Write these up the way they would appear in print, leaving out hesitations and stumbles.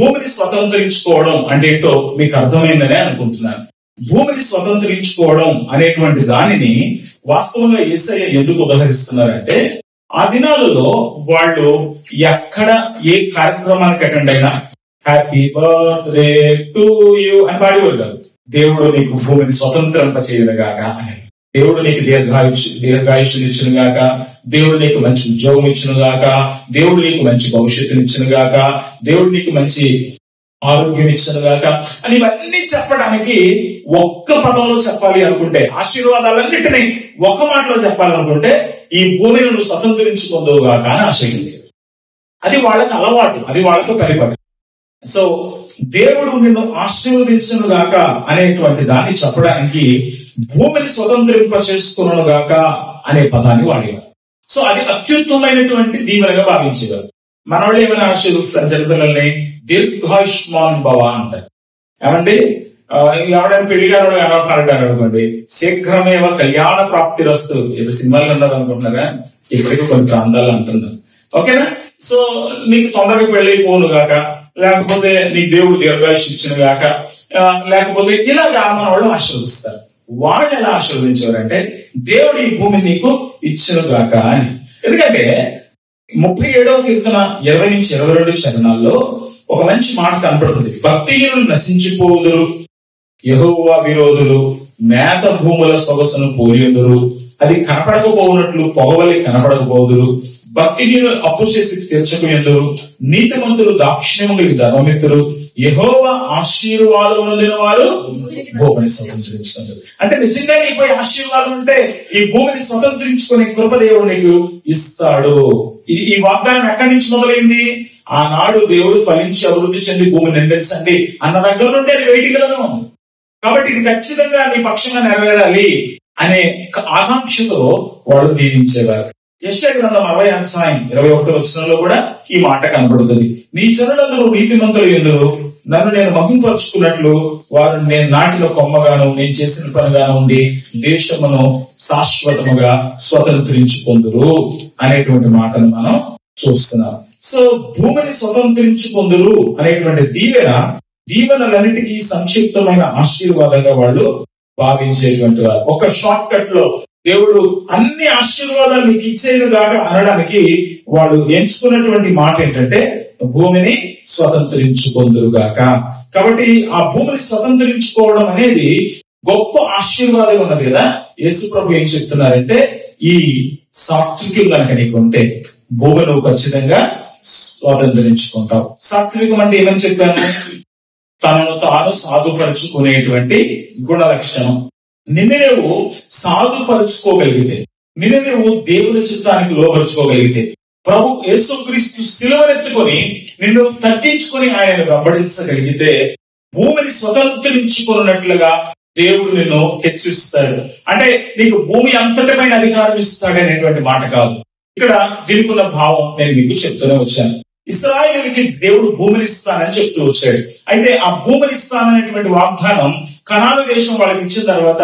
భూమిని స్వతంత్రించుకోవడం అంటే ఏంటో మీకు అర్థమైందనే అనుకుంటున్నాను. భూమిని స్వతంత్రించుకోవడం అనేటువంటి దానిని వాస్తవంగా యేసయ్య ఎందుకు ఉదహరిస్తున్నారంటే, ఆ దినాలలో వాళ్ళు ఎక్కడ ఏ కార్యక్రమానికి అటెండ్ అయినా హ్యాపీ బర్త్డే టు యూ అని పాడేవారు కాదు. దేవుడు నీకు భూమిని స్వతంత్రింప చేయనుగాక అని, దేవుడు నీకు దీర్ఘాయుష్యులు ఇచ్చును గాక, దేవుడు నీకు మంచి ఉద్యోగం ఇచ్చును గాక, దేవుడు నీకు మంచి భవిష్యత్తుని ఇచ్చును గాక, దేవుడు నీకు మంచి ఆరోగ్యం ఇచ్చును గాక అని ఇవన్నీ చెప్పడానికి ఒక్క పదంలో చెప్పాలి అనుకుంటే, ఆశీర్వాదాలన్నిటినీ ఒక మాటలో చెప్పాలనుకుంటే ఈ భూమిని నువ్వు స్వతంత్రించుకుందువు గాక అని ఆశీర్వదించారు. అది వాళ్ళకి అలవాటు, అది వాళ్ళకు పరిపాటి. సో దేవుడు నిన్ను ఆశీర్వదించును గాక అనేటువంటి దాన్ని చెప్పడానికి భూమిని స్వతంత్రింప చేసుకును గాక అనే పదాన్ని వాడేవారు. సో అది అత్యుత్తమైనటువంటి దీవెనగా భావించేవారు. మన వాళ్ళు ఏమైనా ఆశీర్వదిస్తారు చిన్నపిల్లల్ని, దీర్ఘాయుష్మాన్ భవ అంటారు. ఏమండి, ఎవడైనా పెళ్లిగారు అనవకాడు అనుకోండి, శీఘ్రమేవ కళ్యాణ ప్రాప్తి రస్తు. ఇప్పుడు సినిమాలు ఉన్నారు అనుకుంటున్నారా, ఇప్పటికీ కొన్ని ప్రాంతాలు అంటున్నారు. ఓకేనా? సో నీకు తొందరగా పెళ్ళైపోను గాక, లేకపోతే నీకు దేవుడు దీర్ఘాయుష్ ఇచ్చిన గాక, లేకపోతే ఇలాగా మన వాళ్ళు ఆశీర్వదిస్తారు. వాళ్ళు ఎలా ఆశీర్వదించేవారంటే, దేవుడు ఈ భూమిని నీకు ఇచ్చును గాక అని. ఎందుకంటే 37వ కీర్తన 20-22 చరణాల్లో ఒక మంచి మాట కనపడుతుంది. భక్తిహీనులు నశించిపోదురు, యెహోవా విరోధులు మేత భూముల సొగసును పోలియుదురు, అది కనపడకపోవునట్లు పొగవలి కనపడకపోదురు. భక్తిహీనులు అప్పు చేసి తీర్చకపోయిందురు, నీతిమంతులు దాక్షిణ్యములకు ధర్మమిత్తురు, యెహోవా ఆశీర్వాదం పొందిన వారు భూమిని స్వతంత్రించుకుంటారు. అంటే నిజంగా నీపై ఆశీర్వాదం ఉంటే ఈ భూమిని స్వతంత్రించుకునే కృపదేవుడు నీకు ఇస్తాడు. ఈ వాగ్దానం ఎక్కడి నుంచి మొదలైంది? ఆనాడు దేవుడు ఫలించి అభివృద్ధి చెంది భూమిని నిండించండి అన్న దగ్గర నుండి అది వెయిటింగ్లోనే ఉంది. కాబట్టి ఇది ఖచ్చితంగా నీ పక్షంగా నెరవేరాలి అనే ఆకాంక్షతో వాడు దీవించేవారు. యెషయా గ్రంథం 60-21 కూడా ఈ మాట కనబడుతుంది. నీ జనులందరూ నీతిమంతులు ఎందురు, నన్ను నేను మహింపరుచుకున్నట్లు వారు నేను నాటిన కొమ్మగాను నేను చేసిన పనిగాను ఉండి దేశమును శాశ్వతముగా స్వతంత్రించుకొందురు అనేటువంటి మాటను మనం చూస్తున్నాం. సో భూమిని స్వతంత్రించుకొందురు అనేటువంటి దీవెనలన్నిటికీ సంక్షిప్తమైన ఆశీర్వాదంగా వాళ్ళు భావించేటువంటి వారు. ఒక షార్ట్ కట్ లో దేవుడు అన్ని ఆశీర్వాదాలు నీకు ఇచ్చేది కాక అనడానికి వాళ్ళు ఎంచుకున్నటువంటి మాట ఏంటంటే భూమిని స్వతంత్రించుకొందురుగాక. కాబట్టి ఆ భూమిని స్వతంత్రించుకోవడం అనేది గొప్ప ఆశీర్వాదం ఉన్నది కదా. యేసు ప్రభు ఏం చెప్తున్నారంటే, ఈ సాత్వికం కనుక నీకుంటే భూమి నువ్వు ఖచ్చితంగా స్వతంత్రించుకుంటావు. సాత్వికం అంటే ఏమని చెప్పాను? తనను తాను సాధుపరుచుకునేటువంటి గుణ లక్షణం. నిన్ను నువ్వు సాధుపరుచుకోగలిగితే, నిన్ను నువ్వు దేవుని చిత్తానికి లోపరుచుకోగలిగితే, ప్రభు యేసుక్రీస్తు సిలువనెత్తుకొని నిన్ను తగ్గించుకొని ఆయనను వెంబడించగలిగితే భూమిని స్వతంత్రించుకున్నట్లుగా దేవుడు నిన్ను హెచ్చిస్తాడు. అంటే నీకు భూమి అంతటమైన అధికారం ఇస్తాడనేటువంటి మాట కాదు. ఇక్కడ దీనికి ఉన్న భావం నేను మీకు చెప్తూనే వచ్చాను. ఇశ్రాయేలుకి దేవుడు భూమిని ఇస్తానని చెప్తూ వచ్చాడు. అయితే ఆ భూమిని ఇస్తాననేటువంటి వాగ్దానం కనాను దేశం వాళ్ళకి ఇచ్చిన తర్వాత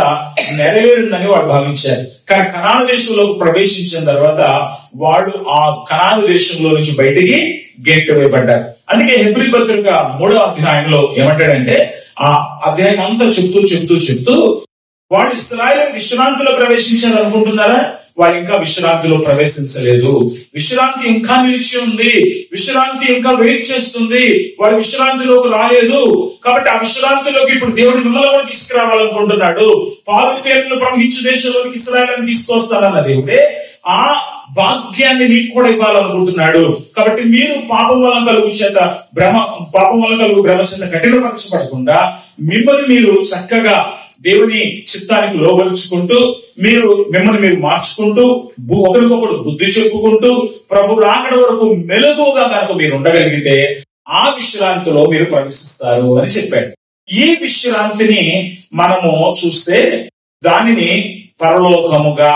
నెరవేరుందని వాడు భావించారు. కానీ కనాను దేశంలోకి ప్రవేశించిన తర్వాత వాడు ఆ కనాను దేశంలో నుంచి బయటికి గెంటు వేయబడ్డారు. అందుకే హెబ్రీ పత్రిక 3వ అధ్యాయంలో ఏమంటాడంటే, ఆ అధ్యాయం అంతా చెప్తూ వాళ్ళు ఇశ్రాయేలు విశ్రాంతిలో ప్రవేశించారు అనుకుంటున్నారా? వాళ్ళు ఇంకా విశ్రాంతిలో ప్రవేశించలేదు. విశ్రాంతి ఇంకా నిలిచి ఉంది, విశ్రాంతి ఇంకా వెయిట్ చేస్తుంది. వాడు విశ్రాంతిలోకి రాలేదు. కాబట్టి ఆ విశ్రాంతిలోకి ఇప్పుడు దేవుడు మిమ్మల్ని కూడా తీసుకురావాలనుకుంటున్నాడు. పాలు తేనెలు ప్రవహించే దేశంలోకి ఇశ్రాయేలుని తీసుకొస్తానన్న దేవుడే ఆ భాగ్యాన్ని మీకు కూడా ఇవ్వాలనుకుంటున్నాడు. కాబట్టి మీరు పాపం వల్ల కలుగు భ్రమ చేత కఠినపరచబడకుండా మిమ్మల్ని మీరు చక్కగా దేవుని చిత్తానికి లోబరుచుకుంటూ మిమ్మల్ని మీరు మార్చుకుంటూ ఒకరికొకరు బుద్ధి చెప్పుకుంటూ ప్రభు రాకడ వరకు మెలకువగా కనుక మీరు ఉండగలిగితే ఆ విశ్రాంతిలో మీరు ప్రవేశిస్తారు అని చెప్పాడు. ఈ విశ్రాంతిని మనము చూస్తే దానిని పరలోకముగా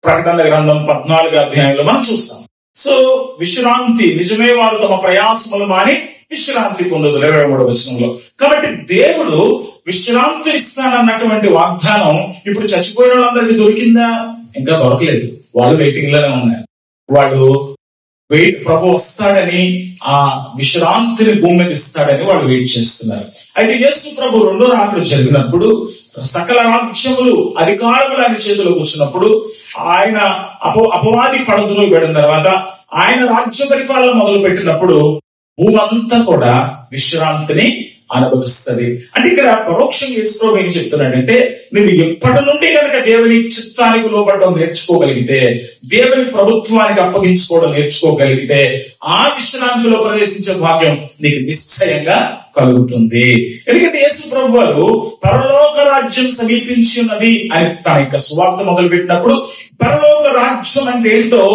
ప్రకటన గ్రంథం 14వ అధ్యాయంలో మనం చూస్తాం. సో విశ్రాంతి నిజమే వారు తమ ప్రయాసములు మాని విశ్రాంతి పొందదు 23వ వచనంలో. కాబట్టి దేవుడు విశ్రాంతి ఇస్తానన్నటువంటి వాగ్దానం ఇప్పుడు చచ్చిపోయిన వాళ్ళందరికీ దొరికిందా? ఇంకా దొరకలేదు. వాళ్ళు వెయిటింగ్ లోనే ఉన్నారు. వాళ్ళు ప్రభు వస్తాడని, ఆ విశ్రాంతిని భూమి మీద ఇస్తాడని వాళ్ళు వెయిట్ చేస్తున్నారు. అయితే యేసు ప్రభు రెండో రాకడ జరిగినప్పుడు సకల రాజ్యములు అధికారములు ఆయన చేతిలో కూర్చున్నప్పుడు, ఆయన అపవాది పడదులో పడిన తర్వాత ఆయన రాజ్య పరిపాలన మొదలు పెట్టినప్పుడు భూమి అంతా కూడా విశ్రాంతిని అనుభవిస్తుంది. అంటే ఇక్కడ పరోక్షంగా యేసు ఏం చెప్తున్నాడంటే, నువ్వు ఎప్పటి నుండి కనుక దేవుని చిత్తానికి లోబడడం నేర్చుకోగలిగితే, దేవుని ప్రభుత్వానికి అప్పగించుకోవడం నేర్చుకోగలిగితే, ఆ విశ్రాంతిలో ప్రవేశించే భాగ్యం నీకు నిశ్చయంగా కలుగుతుంది. ఎందుకంటే యేసు ప్రభు వారు పరలోక రాజ్యం సమీపించి ఉన్నది అని తన యొక్క సువార్త మొదలు పెట్టినప్పుడు, పరలోక రాజ్యం అంటే ఏంటో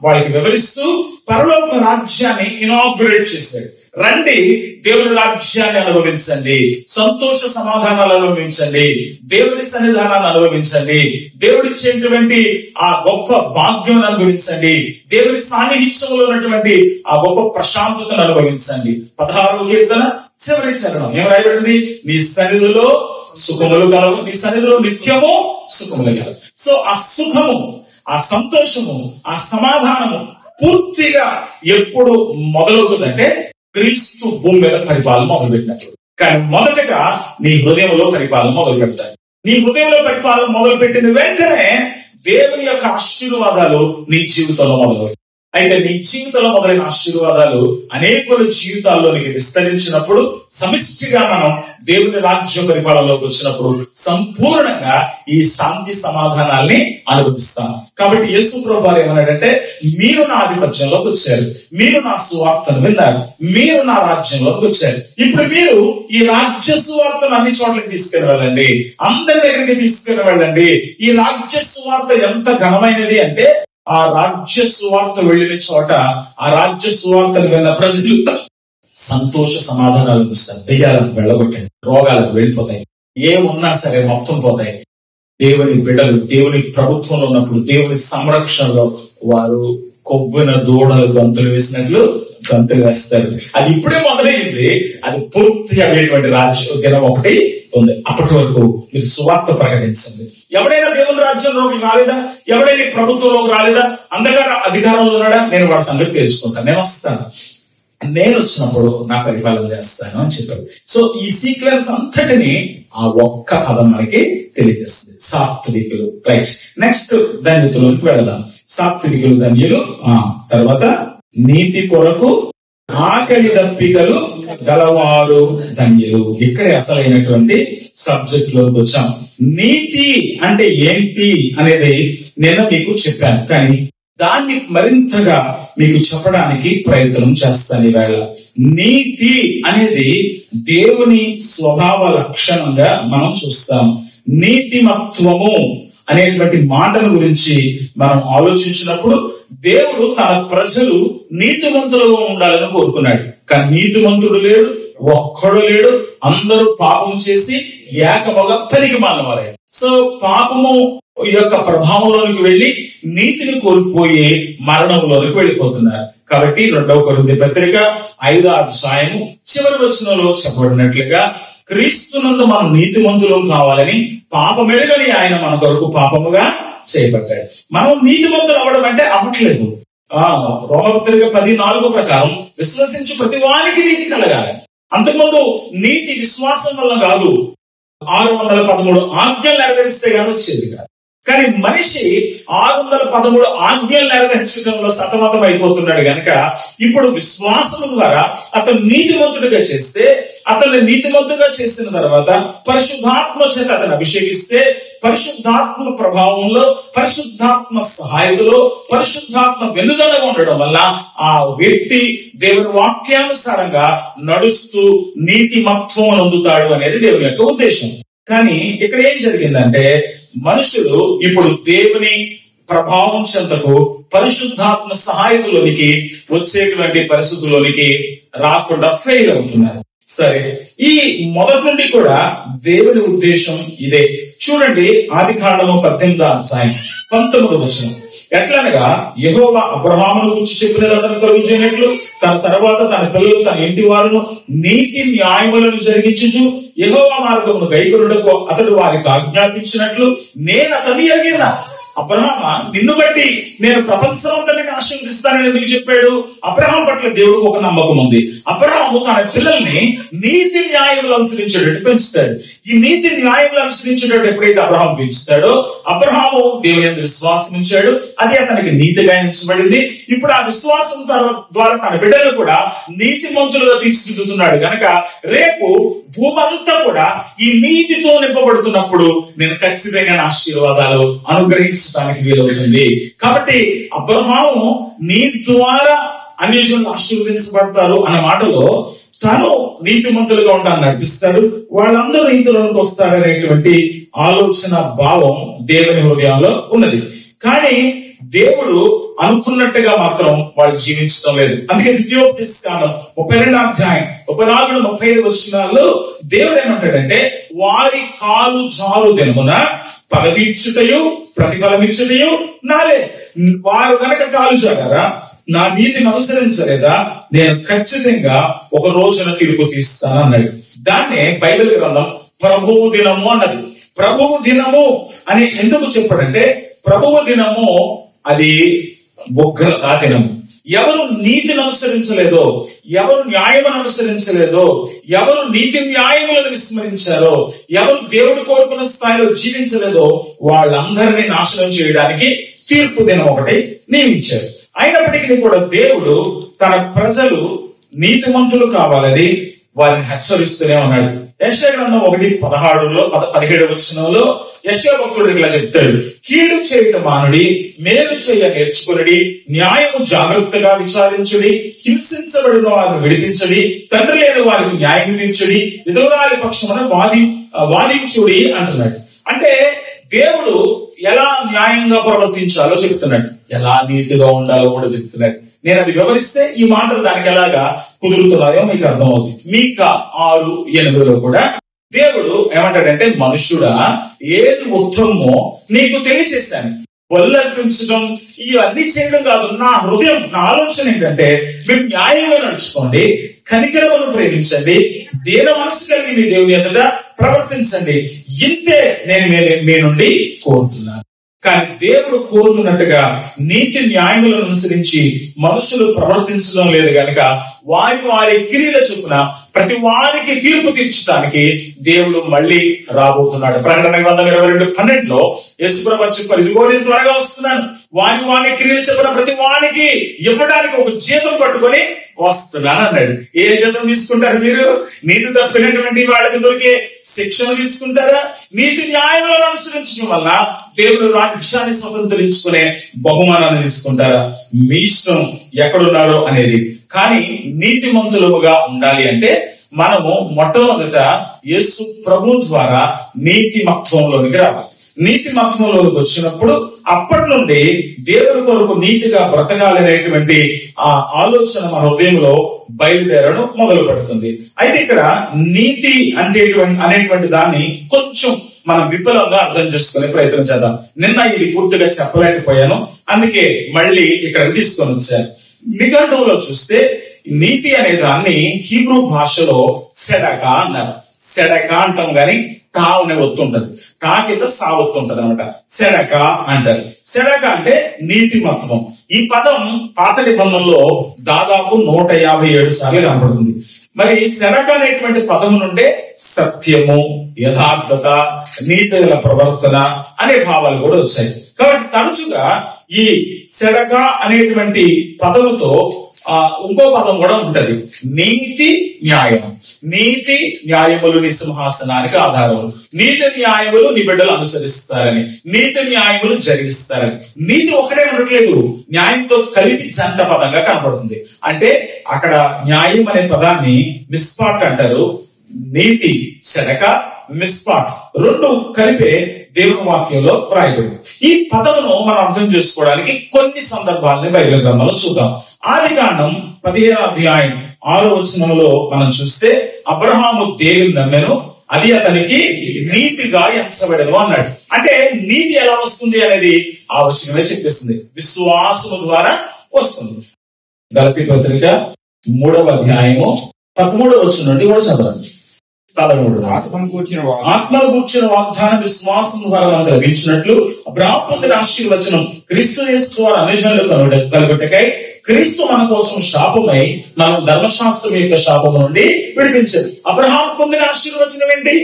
వాళ్ళకి వివరిస్తూ పరలోక రాజ్యాన్ని ఇనాగ్యురేట్ చేశాడు. రండి, దేవుని రాజ్యాన్ని అనుభవించండి, సంతోష సమాధానాలు అనుభవించండి, దేవుని సన్నిధానాన్ని అనుభవించండి, దేవుడిచ్చేటువంటి ఆ గొప్ప భాగ్యం అనుభవించండి, దేవుని సాన్నిహిత్యంలో ఉన్నటువంటి ఆ గొప్ప ప్రశాంతతను అనుభవించండి. 16వ కీర్తన చివరి చరణం ఏం రాయబడింది? నీ సన్నిధిలో సుఖములు కలవు, నీ సన్నిధిలో నిత్యము సుఖములు కలవు. సో ఆ సుఖము, ఆ సంతోషము, ఆ సమాధానము పూర్తిగా ఎప్పుడు మొదలవుతుందంటే క్రీస్తు భూమి మీద పరిపాలన మొదలు పెట్టినప్పుడు. కానీ మొదటగా నీ హృదయంలో పరిపాలన మొదలు పెడతాయి. నీ హృదయంలో పరిపాలన మొదలు పెట్టిన వెంటనే దేవుని యొక్క ఆశీర్వాదాలు నీ జీవితంలో మొదలవుతాయి. అయితే నీ జీవితంలో మొదలైన ఆశీర్వాదాలు అనేకుల జీవితాల్లోనికి విస్తరించినప్పుడు, సమిష్టిగా మనం దేవుని రాజ్య పరిపాలనలోకి వచ్చినప్పుడు సంపూర్ణంగా ఈ శాంతి సమాధానాల్ని అనుభవిస్తాం. కాబట్టి యేసు ప్రభు వారు ఏమన్నాడంటే, మీరు నా ఆధిపత్యంలోకి వచ్చారు, మీరు నా సువార్తను విన్నారు, మీరు నా రాజ్యంలోకి వచ్చారు. ఇప్పుడు మీరు ఈ రాజ్య సువార్తను అన్ని చోట్లకి తీసుకుని వెళ్ళండి, అందరి దగ్గరికి తీసుకుని వెళ్ళండి. ఈ రాజ్య సువార్త ఎంత ఘనమైనది అంటే, ఆ రాజ్య సువార్త వెళ్ళిన చోట ఆ రాజ్య సువార్తను విన్న ప్రజలు సంతోష సమాధానాలకు దయ్యాలకు వెళ్ళగొట్టండి, రోగాలకు వెళ్ళిపోతాయి, ఏమున్నా సరే మొత్తం పోతాయి. దేవుని బిడ్డలు దేవుని ప్రభుత్వంలో ఉన్నప్పుడు, దేవుని సంరక్షణలో వారు కొవ్విన దూడలు గంతులు వేసినట్లు గంతులు వేస్తారు. అది ఇప్పుడే మొదలైంది, అది పూర్తి అయ్యేటువంటి రాజ్య దినం ఒకటి ఉంది. అప్పటి వరకు మీరు సువార్త ప్రకటించండి. ఎవడైనా దేవుని రాజ్యంలోకి రాలేదా, ఎవడైనా ప్రభుత్వంలోకి రాలేదా, అంధకార అధికారంలో ఉన్నాడా, నేను వాడి సంగతి తెలుసుకుంటాను, నేను వస్తాను, నేను వచ్చినప్పుడు నా పరిపాలన చేస్తాను అని చెప్పారు. సో ఈ సీక్వెన్స్ అంతటిని ఆ ఒక్క పదం మనకి తెలియజేస్తుంది, సాత్వికులు. రైట్, నెక్స్ట్ ధన్యతలోకి వెళదాం. సాత్వికులు ధన్యులు, తర్వాత నీతి కొరకు ఆకలి దప్పికలు గలవారు ధన్యులు. ఇక్కడే అసలైనటువంటి సబ్జెక్ట్ లోకి వచ్చాం. నీతి అంటే ఏంటి అనేది నేను మీకు చెప్పాను, కానీ దాన్ని మరింతగా మీకు చెప్పడానికి ప్రయత్నం చేస్తాను ఈవేళ. నీతి అనేది దేవుని స్వభావ లక్షణంగా మనం చూస్తాం. నీతిమత్వము అనేటువంటి మాటల గురించి మనం ఆలోచించినప్పుడు, దేవుడు తన ప్రజలు నీతిమంతులుగా ఉండాలని కోరుకున్నాడు. కానీ నీతిమంతుడు లేడు, ఒక్కడు లేడు, అందరూ పాపం చేసి ఏకముగా పెరిగి మానవారే. సో పాపము యొక్క ప్రభావంలోనికి వెళ్లి నీతిని కోల్పోయి మరణంలోనికి వెళ్ళిపోతున్నారు. కాబట్టి 2వ కొరింథీ పత్రిక 5వ అధ్యాయము చివరి వచనంలో చెప్పబడినట్లుగా, క్రీస్తునందు మనం నీతిమంతులు కావాలని పాపమెరుగని ఆయన మన కొరకు పాపముగా చేయబడ్డాడు. మనం నీతిమంతులు అవ్వడం అంటే అవ్వట్లేదు. రోమపత్రిక 10:4 ప్రకారం విశ్వసించి ప్రతి వారికి నీతి కలగాలి. అంతకుముందు నీతి విశ్వాసం వల్ల కాదు, 613 ఆజ్ఞలు నెరవేరిస్తే గానీ వచ్చేది కాదు. కానీ మనిషి 613 ఆజ్ఞలు నెరవేర్చడంలో సతమతం అయిపోతున్నాడు గనక, ఇప్పుడు విశ్వాసం ద్వారా అతను నీతిమంతుడిగా చేస్తే, అతన్ని నీతిమంతుడిగా చేసిన తర్వాత పరిశుద్ధాత్మ చేత అతను అభిషేకిస్తే, పరిశుద్ధాత్మ ప్రభావంలో, పరిశుద్ధాత్మ సహాయంలో, పరిశుద్ధాత్మ వెన్నుదలగా ఉండడం వల్ల ఆ వ్యక్తి దేవుని వాక్యానుసారంగా నడుస్తూ నీతిమత్వం అందుతాడు అనేది దేవుని యొక్క ఉద్దేశం. కానీ ఇక్కడ ఏం జరిగిందంటే, మనుషులు ఇప్పుడు దేవుని ప్రభావం చెంతకు పరిశుద్ధాత్మ సహాయతలోనికి వచ్చేటువంటి పరిస్థితుల్లోనికి రాకుండా ఫెయిల్ అవుతున్నారు. సరే, ఈ మొదటి నుండి కూడా దేవుని ఉద్దేశం ఇదే. చూడండి, ఆదికాండము 18వ అధ్యాయం 19వ వచనం. ఎట్లనగా, యెహోవా అబ్రహామును గురించి చెప్పినది అతను కలుగు చేయనట్లు, తన తర్వాత తన పిల్లలు తన ఇంటి వారును నీతి న్యాయములను జరిగించుచు యెహోవా మార్గమును గైకొనుటకు అతడు వారికి ఆజ్ఞాపించినట్లు నేను అతన్ని ఎరిగిన. అబ్రహామా, నిన్ను బట్టి నేను ప్రపంచమంతటిని ఆశీర్వదిస్తానని ఎందుకు చెప్పాడు? అబ్రహాం పట్ల దేవుడికి ఒక నమ్మకం ఉంది. అబ్రహాము తన పిల్లల్ని నీతి న్యాయములు అనుసరించేటట్టు పెంచుతాడు. ఈ నీతి న్యాయములు అనుసరించేటట్టు ఎప్పుడైతే అబ్రహాం పెంచుతాడో, అబ్రహాము దేవుని యందు విశ్వాసం ఉంచాడు, అది అతనికి నీతిగా ఎంచబడింది. ఇప్పుడు ఆ విశ్వాసం ద్వారా తన బిడ్డలు కూడా నీతిమంతులుగా తీర్చిదిద్దుతున్నాడు. గనక రేపు భూమంతా కూడా ఈ నీతితో నింపబడుతున్నప్పుడు నేను ఖచ్చితంగా ఆశీర్వాదాలు అనుగ్రహించడానికి వీలవుతుంది. కాబట్టి అబ్రహాము నీ ద్వారా అన్యజనులు ఆశీర్వదించబడతారు అన్న మాటలో తను నీతిమంతులుగా ఉండాలని నడిపిస్తాడు, వాళ్ళందరూ నీతిలోనికి వస్తారనేటువంటి ఆలోచన భావం దేవుని హృదయంలో ఉన్నది. కానీ దేవుడు అనుకున్నట్టుగా మాత్రం వాళ్ళు జీవించడం లేదు. అందుకే ద్వితీయోపదేశకాండం 32వ అధ్యాయం 34-35 వచనాల్లో దేవుడు ఏమంటాడంటే, వారి కాలు జారు దినమున పగదీర్చుటయు ప్రతిఫలమిచ్చుటయు నాలే. వారు గనక కాలు జారారా, నా నీతిని అనుసరించలేదా, నేను ఖచ్చితంగా ఒక రోజున తీర్పు తీస్తాను అన్నాడు. దాన్నే బైబిల్ గ్రంథం ప్రభువు దినము అన్నది. ప్రభువు దినము అని ఎందుకు చెప్పాడంటే, ప్రభువు దినము అది ఉగ్రతా దినము. ఎవరు నీతిని అనుసరించలేదో, ఎవరు న్యాయమును అనుసరించలేదో, ఎవరు నీతి న్యాయములను విస్మరించారో, ఎవరు దేవుడు కోరుకున్న స్థాయిలో జీవించలేదో వాళ్ళందరినీ నాశనం చేయడానికి తీర్పు దినం ఒకటి నియమించారు. అయినప్పటికీ కూడా దేవుడు తన ప్రజలు నీతిమంతులు కావాలని వారిని హెచ్చరిస్తూనే ఉన్నాడు. యెషయా గ్రంథం 1:17 వచనంలో యెషయా భక్తుడు ఇలా చెప్తాడు, కీడు చేయట మానుడి, మేలు చేయ నేర్చుకునడి, న్యాయము జాగ్రత్తగా విచారించుడి, హింసించబడిన వారిని విడిపించడి, తండ్రి లేని వారికి న్యాయం విధించుడి, విధవరాలి పక్షమున వాదించుడి అంటున్నాడు. అంటే దేవుడు ఎలా న్యాయంగా ప్రవర్తించాలో చెప్తున్నాడు, ఎలా నీతిగా ఉండాలో కూడా చెప్తున్నాడు. నేను అది వివరిస్తే ఈ మాటలు దానికి ఎలాగా కుదురుతున్నాయో మీకు అర్థమవుతుంది. మీకా 6:8 కూడా దేవుడు ఏమంటాడంటే, మనుషుడా ఏది ఉత్తమమో నీకు తెలియచేశాను, బలులు అర్పించడం ఇవన్నీ చేయడం కాదు. నా హృదయం, నా ఆలోచన ఏంటంటే, మీరు న్యాయంగా నడుచుకోండి, కనికరమును ప్రేమించండి, దీన మనసు కలిగి మీ దేవుని ఎదుట ప్రవర్తించండి. ఇంతే నేను మీ నుండి కోరుతున్నాను. కానీ దేవుడు కోరుతున్నట్టుగా నీతి న్యాయములను అనుసరించి మనుషులు ప్రవర్తించడం లేదు గనుక వారి క్రియల చొప్పున ప్రతి వారికి తీర్పు తీర్చడానికి దేవుడు మళ్ళీ రాబోతున్నాడు. ప్రకటన గ్రంథం 22:12 యేసుప్రభువు చెప్పారు, ఇదిగో నేను త్వరగా వస్తున్నాను, వారి క్రియలు చెప్పిన ప్రతి వారికి ఇవ్వడానికి ఒక జీతం పట్టుకొని వస్తున్నాను అన్నాడు. ఏ జీతం తీసుకుంటారు మీరు? నీతి తప్పినటువంటి వాళ్ళకి దొరికే శిక్షణ తీసుకుంటారా? నీతి న్యాయములను అనుసరించడం వల్ల దేవుడు రాజ్యాన్ని స్వతంత్రించుకునే బహుమానాన్ని తీసుకుంటారా? మీ ఇష్టం ఎక్కడున్నారో అనేది. కానీ నీతిమంతులుగా ఉండాలి అంటే మనము మొట్టమొదట యేసు ప్రభు ద్వారా నీతిమత్వంలోనికి రావాలి. నీతిమత్వంలోకి వచ్చినప్పుడు అప్పటి నుండి దేవుని కొరకు నీతిగా బ్రతకాలనేటువంటి ఆ ఆలోచన మన హృదయంలో బయలుదేరడం మొదలు పెడుతుంది. అయితే ఇక్కడ నీతి అనేటువంటి దాన్ని కొంచెం మనం విపులంగా అర్థం చేసుకునే ప్రయత్నం చేద్దాం. నిన్న ఇది పూర్తిగా చెప్పలేకపోయాను, అందుకే మళ్ళీ ఇక్కడికి తీసుకొని వచ్చాను. నిఘంటువులో చూస్తే నీతి అనే దాన్ని హీబ్రూ భాషలో సెడకా అన్నారు. సెడకా అంటాం గాని కా అనే ఒత్తు ఉంటది, కా కింద సా ఒత్తు ఉంటది అనమాట. సెడక అంటారు. సెడక అంటే నీతిమత్వం. ఈ పదం పాత నిబంధనలో దాదాపు 157 సార్లు కనపడుతుంది. మరి సెడక అనేటువంటి పదం నుండే సత్యము, యథార్థత, నీతి గల ప్రవర్తన అనే భావాలు కూడా వచ్చాయి. కాబట్టి తరచుగా ఈ సెడక అనేటువంటి పదముతో ఇంకో పదం కూడా ఉంటది, నీతి న్యాయం. నీతి న్యాయములు నీ సింహాసనానికి ఆధారం. నీతి న్యాయములు నీ బిడ్డలు అనుసరిస్తారని, నీతి న్యాయములు జరిగిస్తారని. నీతి ఒకటే ఉండట్లేదు, న్యాయంతో కలిపి జంట పదంగా కనపడుతుంది. అంటే అక్కడ న్యాయం అనే పదాన్ని మిస్పాట్ అంటారు. నీతి సెడక, మిస్పాట్ రెండు కలిపే దేవుని వాక్యంలో రాయబడింది. ఈ పదమును మనం అర్థం చేసుకోవడానికి కొన్ని సందర్భాలని బైబిల్ గ్రంథంలో చూద్దాం. ఆదికాండం 15వ అధ్యాయం 6వ వచనంలో మనం చూస్తే, అబ్రహాము దేవుని నమ్మెను, అది అతనికి నీతిగా ఎంచబడెను అన్నాడు. అంటే నీతి ఎలా వస్తుంది అనేది ఆ వచనమే చెప్పేస్తుంది, విశ్వాసము ద్వారా వస్తుంది. గలతీ పత్రిక 3వ అధ్యాయము 13వ వచనం నుండి కూడా చదవండి. 13 ఆత్మను కూర్చిన వాగ్దానం విశ్వాసం ద్వారా మనకు లభించినట్లు అబ్రాహాము పొందిన ఆశీర్వచనం క్రీస్తు యేసు ద్వారా అన్యజనులకు కలుగుటకై క్రీస్తు మన కోసం శాపమై మనం ధర్మశాస్త్రం యొక్క శాపము నుండి విడిపించారు. అబ్రహాము పొందిన ఆశీర్వచనం ఏంటి?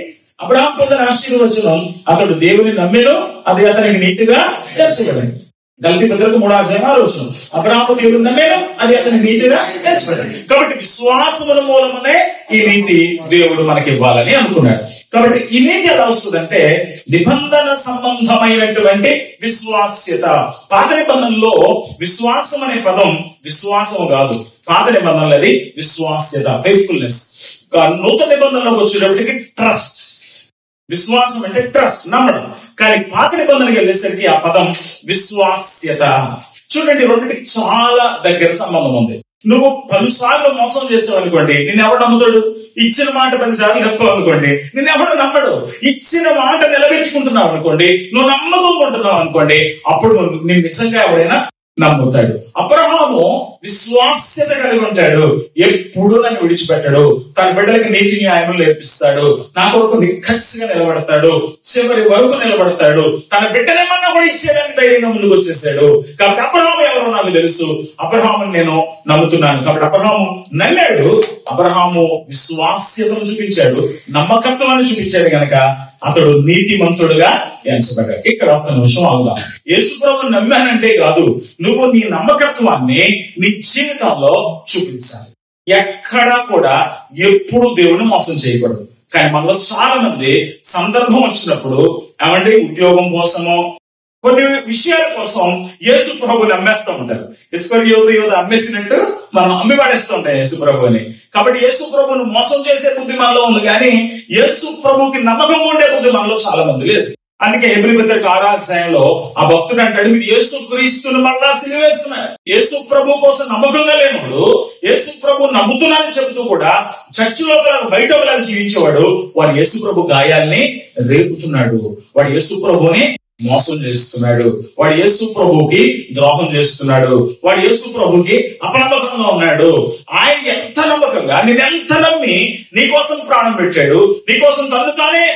అబ్రహాము పొందిన ఆశీర్వచనం అతడు దేవుని నమ్మెను, అది అతనికి నీతిగా తీర్చబడింది. గలతీ పత్రిక 3:6 అబ్రహాము దేవుని నమ్మెను, అది అతని నీతిగా తీర్చబడింది. కాబట్టి విశ్వాసముల మూలమనే ఈ నీతి దేవుడు మనకి ఇవ్వాలని అనుకున్నాడు. కాబట్టి ఈ నీతి ఎలా వస్తుందంటే నిబంధన సంబంధమైనటువంటి విశ్వాస్యత. పాత నిబంధనలో విశ్వాసం అనే పదం విశ్వాసం కాదు, పాత నిబంధనలు అది విశ్వాస్యత, ఫెయిత్ఫుల్నెస్. నూతన నిబంధనలోకి వచ్చేటప్పటికి ట్రస్ట్. విశ్వాసం అంటే ట్రస్ట్, నమ్మడం. కానీ పాత నిబంధనకి వెళ్ళేసరికి ఆ పదం విశ్వాస్యత. చూడండి, రెండింటికి చాలా దగ్గర సంబంధం ఉంది. నువ్వు 10 సార్లు మోసం చేసావు అనుకోండి, నిన్ను ఎవడు నమ్ముతాడు? ఇచ్చిన మాట 10 సార్లు తప్పావు అనుకోండి, నిన్ను ఎవడు నమ్మడు. ఇచ్చిన మాట నిలబెట్టుకుంటున్నావు అనుకోండి, నువ్వు నమ్మకుంటున్నావు అనుకోండి, అప్పుడు నేను నిజంగా ఎవడైనా నమ్ముతాడు. అబ్రహాము విశ్వాస్యత కలిగి ఉంటాడు. ఎప్పుడు నన్ను విడిచిపెట్టాడు, తన బిడ్డలకి నీతి న్యాయములు నేర్పిస్తాడు, నా కొరకు నిఖచ్చిగా నిలబడతాడు, చివరి వరకు నిలబడతాడు, తన బిడ్డలేమన్నా కూడా ఇచ్చేదానికి ధైర్యంగా ముందుకు వచ్చేసాడు. కాబట్టి అబ్రహాము ఎవరో నాకు తెలుసు, అబ్రహాము నేను నమ్ముతున్నాను. కాబట్టి అబ్రహాము నమ్మాడు. అబ్రహాము విశ్వాస్యతను చూపించాడు, నమ్మకత్వాన్ని చూపించాడు గనక అతడు నీతిమంతుడుగా ఎంచబడ్డాడు. ఇక్కడ ఒక్క నిమిషం ఆగుదాం. యేసు ప్రభువును నమ్మానంటే కాదు, నువ్వు నీ నమ్మకత్వాన్ని నీ జీవితంలో చూపించాలి. ఎక్కడా కూడా ఎప్పుడు దేవుని మోసం చేయకూడదు. కానీ మనలో చాలా మంది సందర్భం వచ్చినప్పుడు ఏమంటే ఉద్యోగం కోసమో కొన్ని విషయాల కోసం యేసు ప్రభువుని అమ్మేస్తూ ఉంటారు. యోధ అమ్మేసినట్టు మనం అమ్మి పడేస్తూ ఉంటాం యేసు ప్రభువుని. కాబట్టి యేసు ప్రభువును మోసం చేసే బుద్ధి మనలో ఉంది, కానీ యేసు ప్రభువుకి నమ్మకం ఉండే బుద్ధి మనలో చాలా మంది లేదు. అందుకే హెబ్రీ పత్రిక 6 ఆ భక్తుడు అంటాడు, మీరు యేసు క్రీస్తుని మళ్ళా సిలువేస్తున్నారు. యేసు ప్రభు కోసం నమ్మకంగా లేనివాడు యేసు ప్రభు నమ్ముతున్నానని చెబుతూ కూడా చర్చి లోపల బయట జీవించేవాడు వాడు యేసు ప్రభు గాయాల్ని రేపుతున్నాడు, వాడు యేసు ప్రభుని మోసం చేస్తున్నాడు, వాడు యేసు ప్రభుకి ద్రోహం చేస్తున్నాడు, వాడు యేసు ప్రభుకి అపనమ్మకంగా ఉన్నాడు. ఆయన ఎంత నమ్మకంగా నేనెంత నమ్మి నీకోసం ప్రాణం పెట్టాడు, నీకోసం తను తానే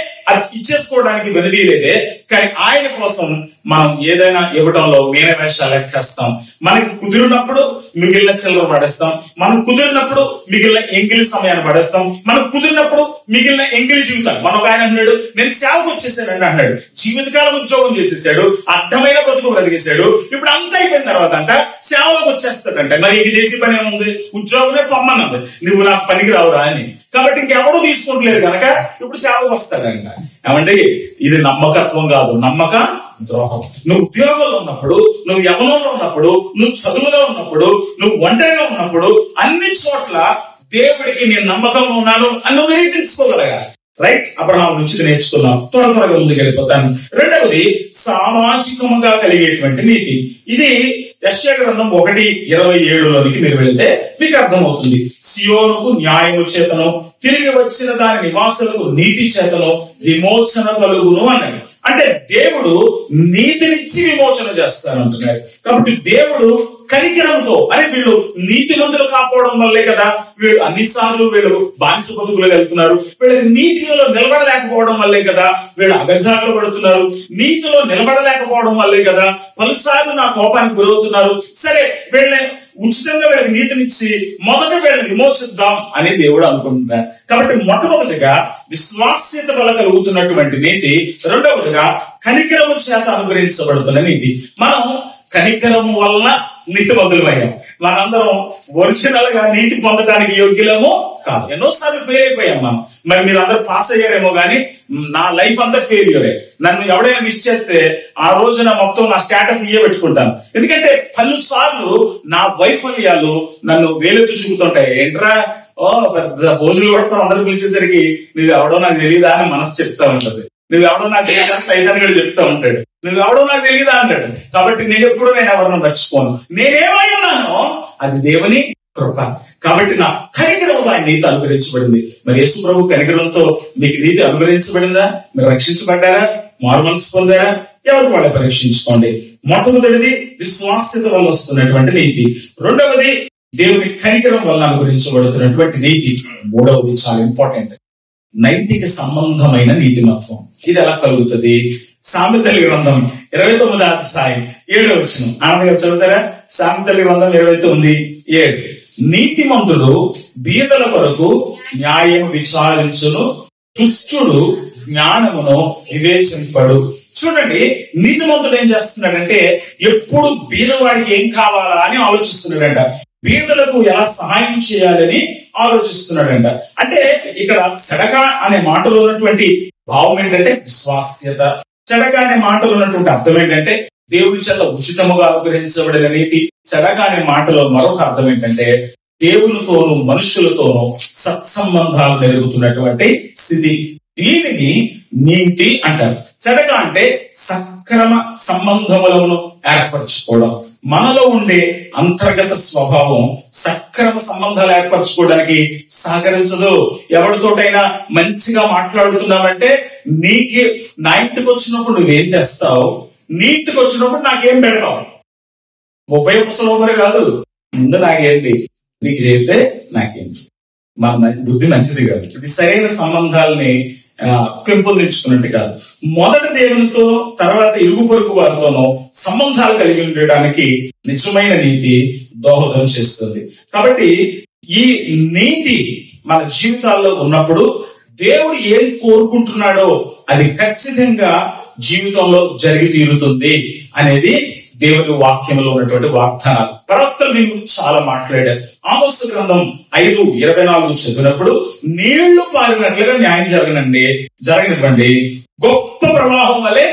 ఇచ్చేసుకోవడానికి వెనుదీయలేదే. కానీ ఆయన కోసం మనం ఏదైనా ఇవ్వడంలో మేన వేషాలు ఎక్కేస్తాం. మనకి కుదిరినప్పుడు మిగిలిన చిల్లర పడేస్తాం, మనకు కుదిరినప్పుడు మిగిలిన ఎంగిలి సమయాన్ని పడేస్తాం, మనకు కుదిరినప్పుడు మిగిలిన ఎంగిలి జీవితాలు. మన ఒక ఆయన అన్నాడు, నేను సేవకు వచ్చేసానండి అన్నాడు. జీవితకాలం ఉద్యోగం చేసేసాడు, అడ్డమైన బ్రతుకు బ్రతికేశాడు. ఇప్పుడు అంతా అయిపోయిన తర్వాత అంట సేవలోకి వచ్చేస్తాడంట. మరి ఇంక చేసే పని ఏముంది? ఉద్యోగమే పొమ్మన్నది, నువ్వు నాకు పనికి రావురా అని. కాబట్టి ఇంకెవడూ తీసుకుంటలేదు కనుక ఇప్పుడు సేవకు వస్తాడంట. ఏమంటే ఇది నమ్మకత్వం కాదు, నమ్మక ద్రోహం. నువ్వు ఉద్యోగంలో ఉన్నప్పుడు, నువ్వు యవ్వనంలో ఉన్నప్పుడు, నువ్వు చదువులో ఉన్నప్పుడు, నువ్వు ఒంటరిగా ఉన్నప్పుడు, అన్ని చోట్ల దేవుడికి నేను నమ్మకంగా ఉన్నాను అని నువ్వు నిరూపించుకోగలగాలి. రైట్? అబ్రహాము నుంచి నేర్చుకున్నాం. త్వరగా ముందుకు వెళ్ళిపోతాను. రెండవది సామాజికంగా కలిగేటువంటి నీతి. ఇది యెషయా గ్రంథం 1:27 మీరు వెళ్తే మీకు అర్థమవుతుంది. సియోనుకు న్యాయము చేతను, తిరిగి వచ్చిన దాని నివాసులకు నీతి చేతను విమోచన కలుగును అన్నాడు. అంటే దేవుడు నీతినిచ్చి విమోచన చేస్తానంటున్నాడు. కాబట్టి దేవుడు కనికరంతో, అరే వీళ్ళు నీతిమంతులు కాకపోవడం వల్లే కదా వీళ్ళు అన్నిసార్లు వీళ్ళు బానిస బతుకులు వెళ్తున్నారు, వీళ్ళకి నీతిలో నిలబడలేకపోవడం వల్లే కదా వీళ్ళు అగజాలు పడుతున్నారు, నీతిలో నిలబడలేకపోవడం వల్లే కదా పలుసార్లు నా కోపానికి గురవుతున్నారు. సరే వీళ్ళని ఉచితంగా వీళ్ళకి నీతినిచ్చి మొదట వీళ్ళని విమోచిద్దాం అని దేవుడు అనుకుంటున్నాడు. కాబట్టి మొట్టమొదటిగా విశ్వాస్యత వల్ల కలుగుతున్నటువంటి నీతి, రెండవదిగా కనికరము చేత అనుగ్రహించబడుతున్న నీతి. మనం కనికరము వల్ల నీతిమంతులమయ్యాం. మనందరం ఒరిజినల్ గా నీతి పొందడానికి యోగ్యులమో కాదు. ఎన్నోసార్లు ఫెయిల్ అయిపోయాం మనం. మరి మీరు అందరూ పాస్ అయ్యారేమో కానీ నా లైఫ్ అంతా ఫెయిల్యూరే. నన్ను ఎవడైనా మిస్ చేస్తే ఆ రోజున మొత్తం నా స్టేటస్ ఇయ్యే పెట్టుకుంటాను. ఎందుకంటే 10 సార్లు నా వైఫల్యాలు నన్ను వేలెత్తు చూపుతుంటాయి. ఏంట్రా పెద్ద రోజులు కొడతాం, అందరూ పిలిచేసరికి నువ్వు ఎవడో నాకు తెలియదా అని మనసు చెప్తా ఉంటది. నువ్వు ఎవడో నాకు తెలియదా సైతాన్ కూడా చెప్తా ఉంటాడు. నువ్వు ఎవడో నాకు తెలియదా అంటాడు. కాబట్టి నేను ఎవరిని మర్చిపోను. నేనేమై ఉన్నానో అది దేవుని కృప. కాబట్టి నా కనికరంతో ఆయన నీతి అనుగ్రహించబడింది. మరి యేసు ప్రభు కనికరంతో మీకు నీతి అనుగ్రహించబడిందా? మీరు రక్షించబడ్డారా? మారు మనసు పొందారా? ఎవరు వాళ్ళ పరీక్షించుకోండి. మొట్టమొదటిది విశ్వాస్యత వల్ల వస్తున్నటువంటి నీతి, రెండవది దేవుని కనికరం వల్ల అనుగ్రహించబడుతున్నటువంటి నీతి, మూడవది చాలా ఇంపార్టెంట్ నైతిక సంబంధమైన నీతిమత్వం. ఇది ఎలా కలుగుతుంది? సామెతల గ్రంథం 29వ అధ్యాయం 7వ వచనం ఆనందంగా చదువుతారా? సామెతల గ్రంథం 29:7. నీతిమంతుడు బీదల కొరకు న్యాయం విచారించును, దుష్టుడు జ్ఞానమును వివేచింపడు. చూడండి, నీతిమంతుడు ఏం చేస్తున్నాడంటే ఎప్పుడు బీదవాడికి ఏం కావాలా అని ఆలోచిస్తున్నాడంట. బీదలకు ఎలా సహాయం చేయాలని ఆలోచిస్తున్నాడంట. అంటే ఇక్కడ సడక అనే మాటలో ఉన్నటువంటి భావం ఏంటంటే విశ్వాస్యత. సడక అనే మాటలో ఉన్నటువంటి అర్థం ఏంటంటే దేవుడి చేత ఉచితముగా అనుగ్రహించబడిన నీతి. సడక అనే మాటలో మరొక అర్థం ఏంటంటే దేవునితోనూ మనుషులతోనూ సత్సంబంధాలు జరుగుతున్నటువంటి స్థితి. దీనిని నీతి అంటారు. సడక అంటే సక్రమ సంబంధములను ఏర్పరచుకోవడం. మనలో ఉండే అంతర్గత స్వభావం సక్రమ సంబంధాలు ఏర్పరచుకోవడానికి సహకరించదు. ఎవరితోటైనా మంచిగా మాట్లాడుతున్నావంటే నా ఇంటికి వచ్చినప్పుడు నువ్వేం తెస్తావు, నీ ఇంటికి వచ్చినప్పుడు నాకేం పెడతావు. 31 కాదు, ముందు నాకేంటి, నీకు చెప్తే నాకేంటి. మన బుద్ధి మంచిది కాదు. ఇది సరైన సంబంధాలని పెంపొందించుకున్నట్టు కాదు. మొదట దేవునితో, తర్వాత ఇరుగు పొరుగు వారితోనూ సంబంధాలు కలిగి ఉండడానికి నిజమైన నీతి దోహదం చేస్తుంది. కాబట్టి ఈ నీతి మన జీవితాల్లో ఉన్నప్పుడు దేవుడు ఏం కోరుకుంటున్నాడో అది ఖచ్చితంగా జీవితంలో జరిగి తీరుతుంది అనేది దేవుని వాక్యంలో ఉన్నటువంటి వాగ్దానాలు. ప్రవక్తలు దీని గురించి చాలా మాట్లాడారు. ఆమోసు గ్రంథం 5:24 చదివినప్పుడు నీళ్లు పారినట్లుగా న్యాయం జరగనివ్వండి, గొప్ప ప్రవాహం వలె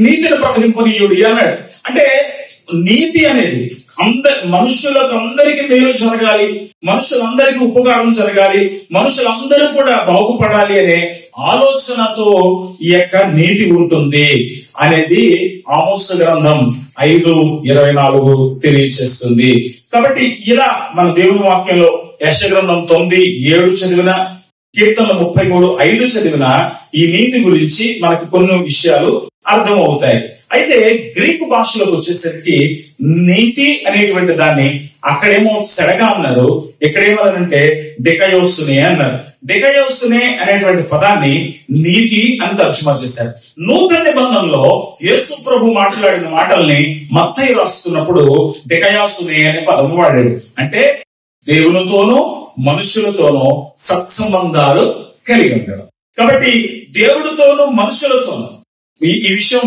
నీతిని ప్రవహింపనీయుడి అన్నాడు. అంటే నీతి అనేది మనుషులకు అందరికీ మేలు జరగాలి, మనుషులందరికీ ఉపకారం జరగాలి, మనుషులందరూ కూడా బాగుపడాలి అనే ఆలోచనతో ఈ యొక్క నీతి ఉంటుంది అనేది ఆమోసు గ్రంథం 5:24 తెలియచేస్తుంది. కాబట్టి ఇలా మన దేవుని వాక్యంలో యెషయా గ్రంథం 9:7 చదివిన, కీర్తనలు 33:5 చదివిన ఈ నీతి గురించి మనకు కొన్ని విషయాలు అర్థం అవుతాయి. అయితే గ్రీకు భాషలోకి వచ్చేసరికి నీతి అనేటువంటి దాన్ని అక్కడేమో సెడగా అన్నారు, ఇక్కడేమన్నారంటే డెకయోసునే అన్నారు. డెకయోసునే అనేటువంటి పదాన్ని నీతి అని తర్జుమా చేశారు. నూతన నిబంధనలో యేసు ప్రభు మాట్లాడిన మాటల్ని మత్తయి రాస్తున్నప్పుడు డెకయాసునే అనే పదము వాడాడు. అంటే దేవునితోనూ మనుషులతోనూ సత్సంబంధాలు కలిగి ఉండడం. కాబట్టి దేవుడితోనూ మనుషులతోనూ ఈ విషయం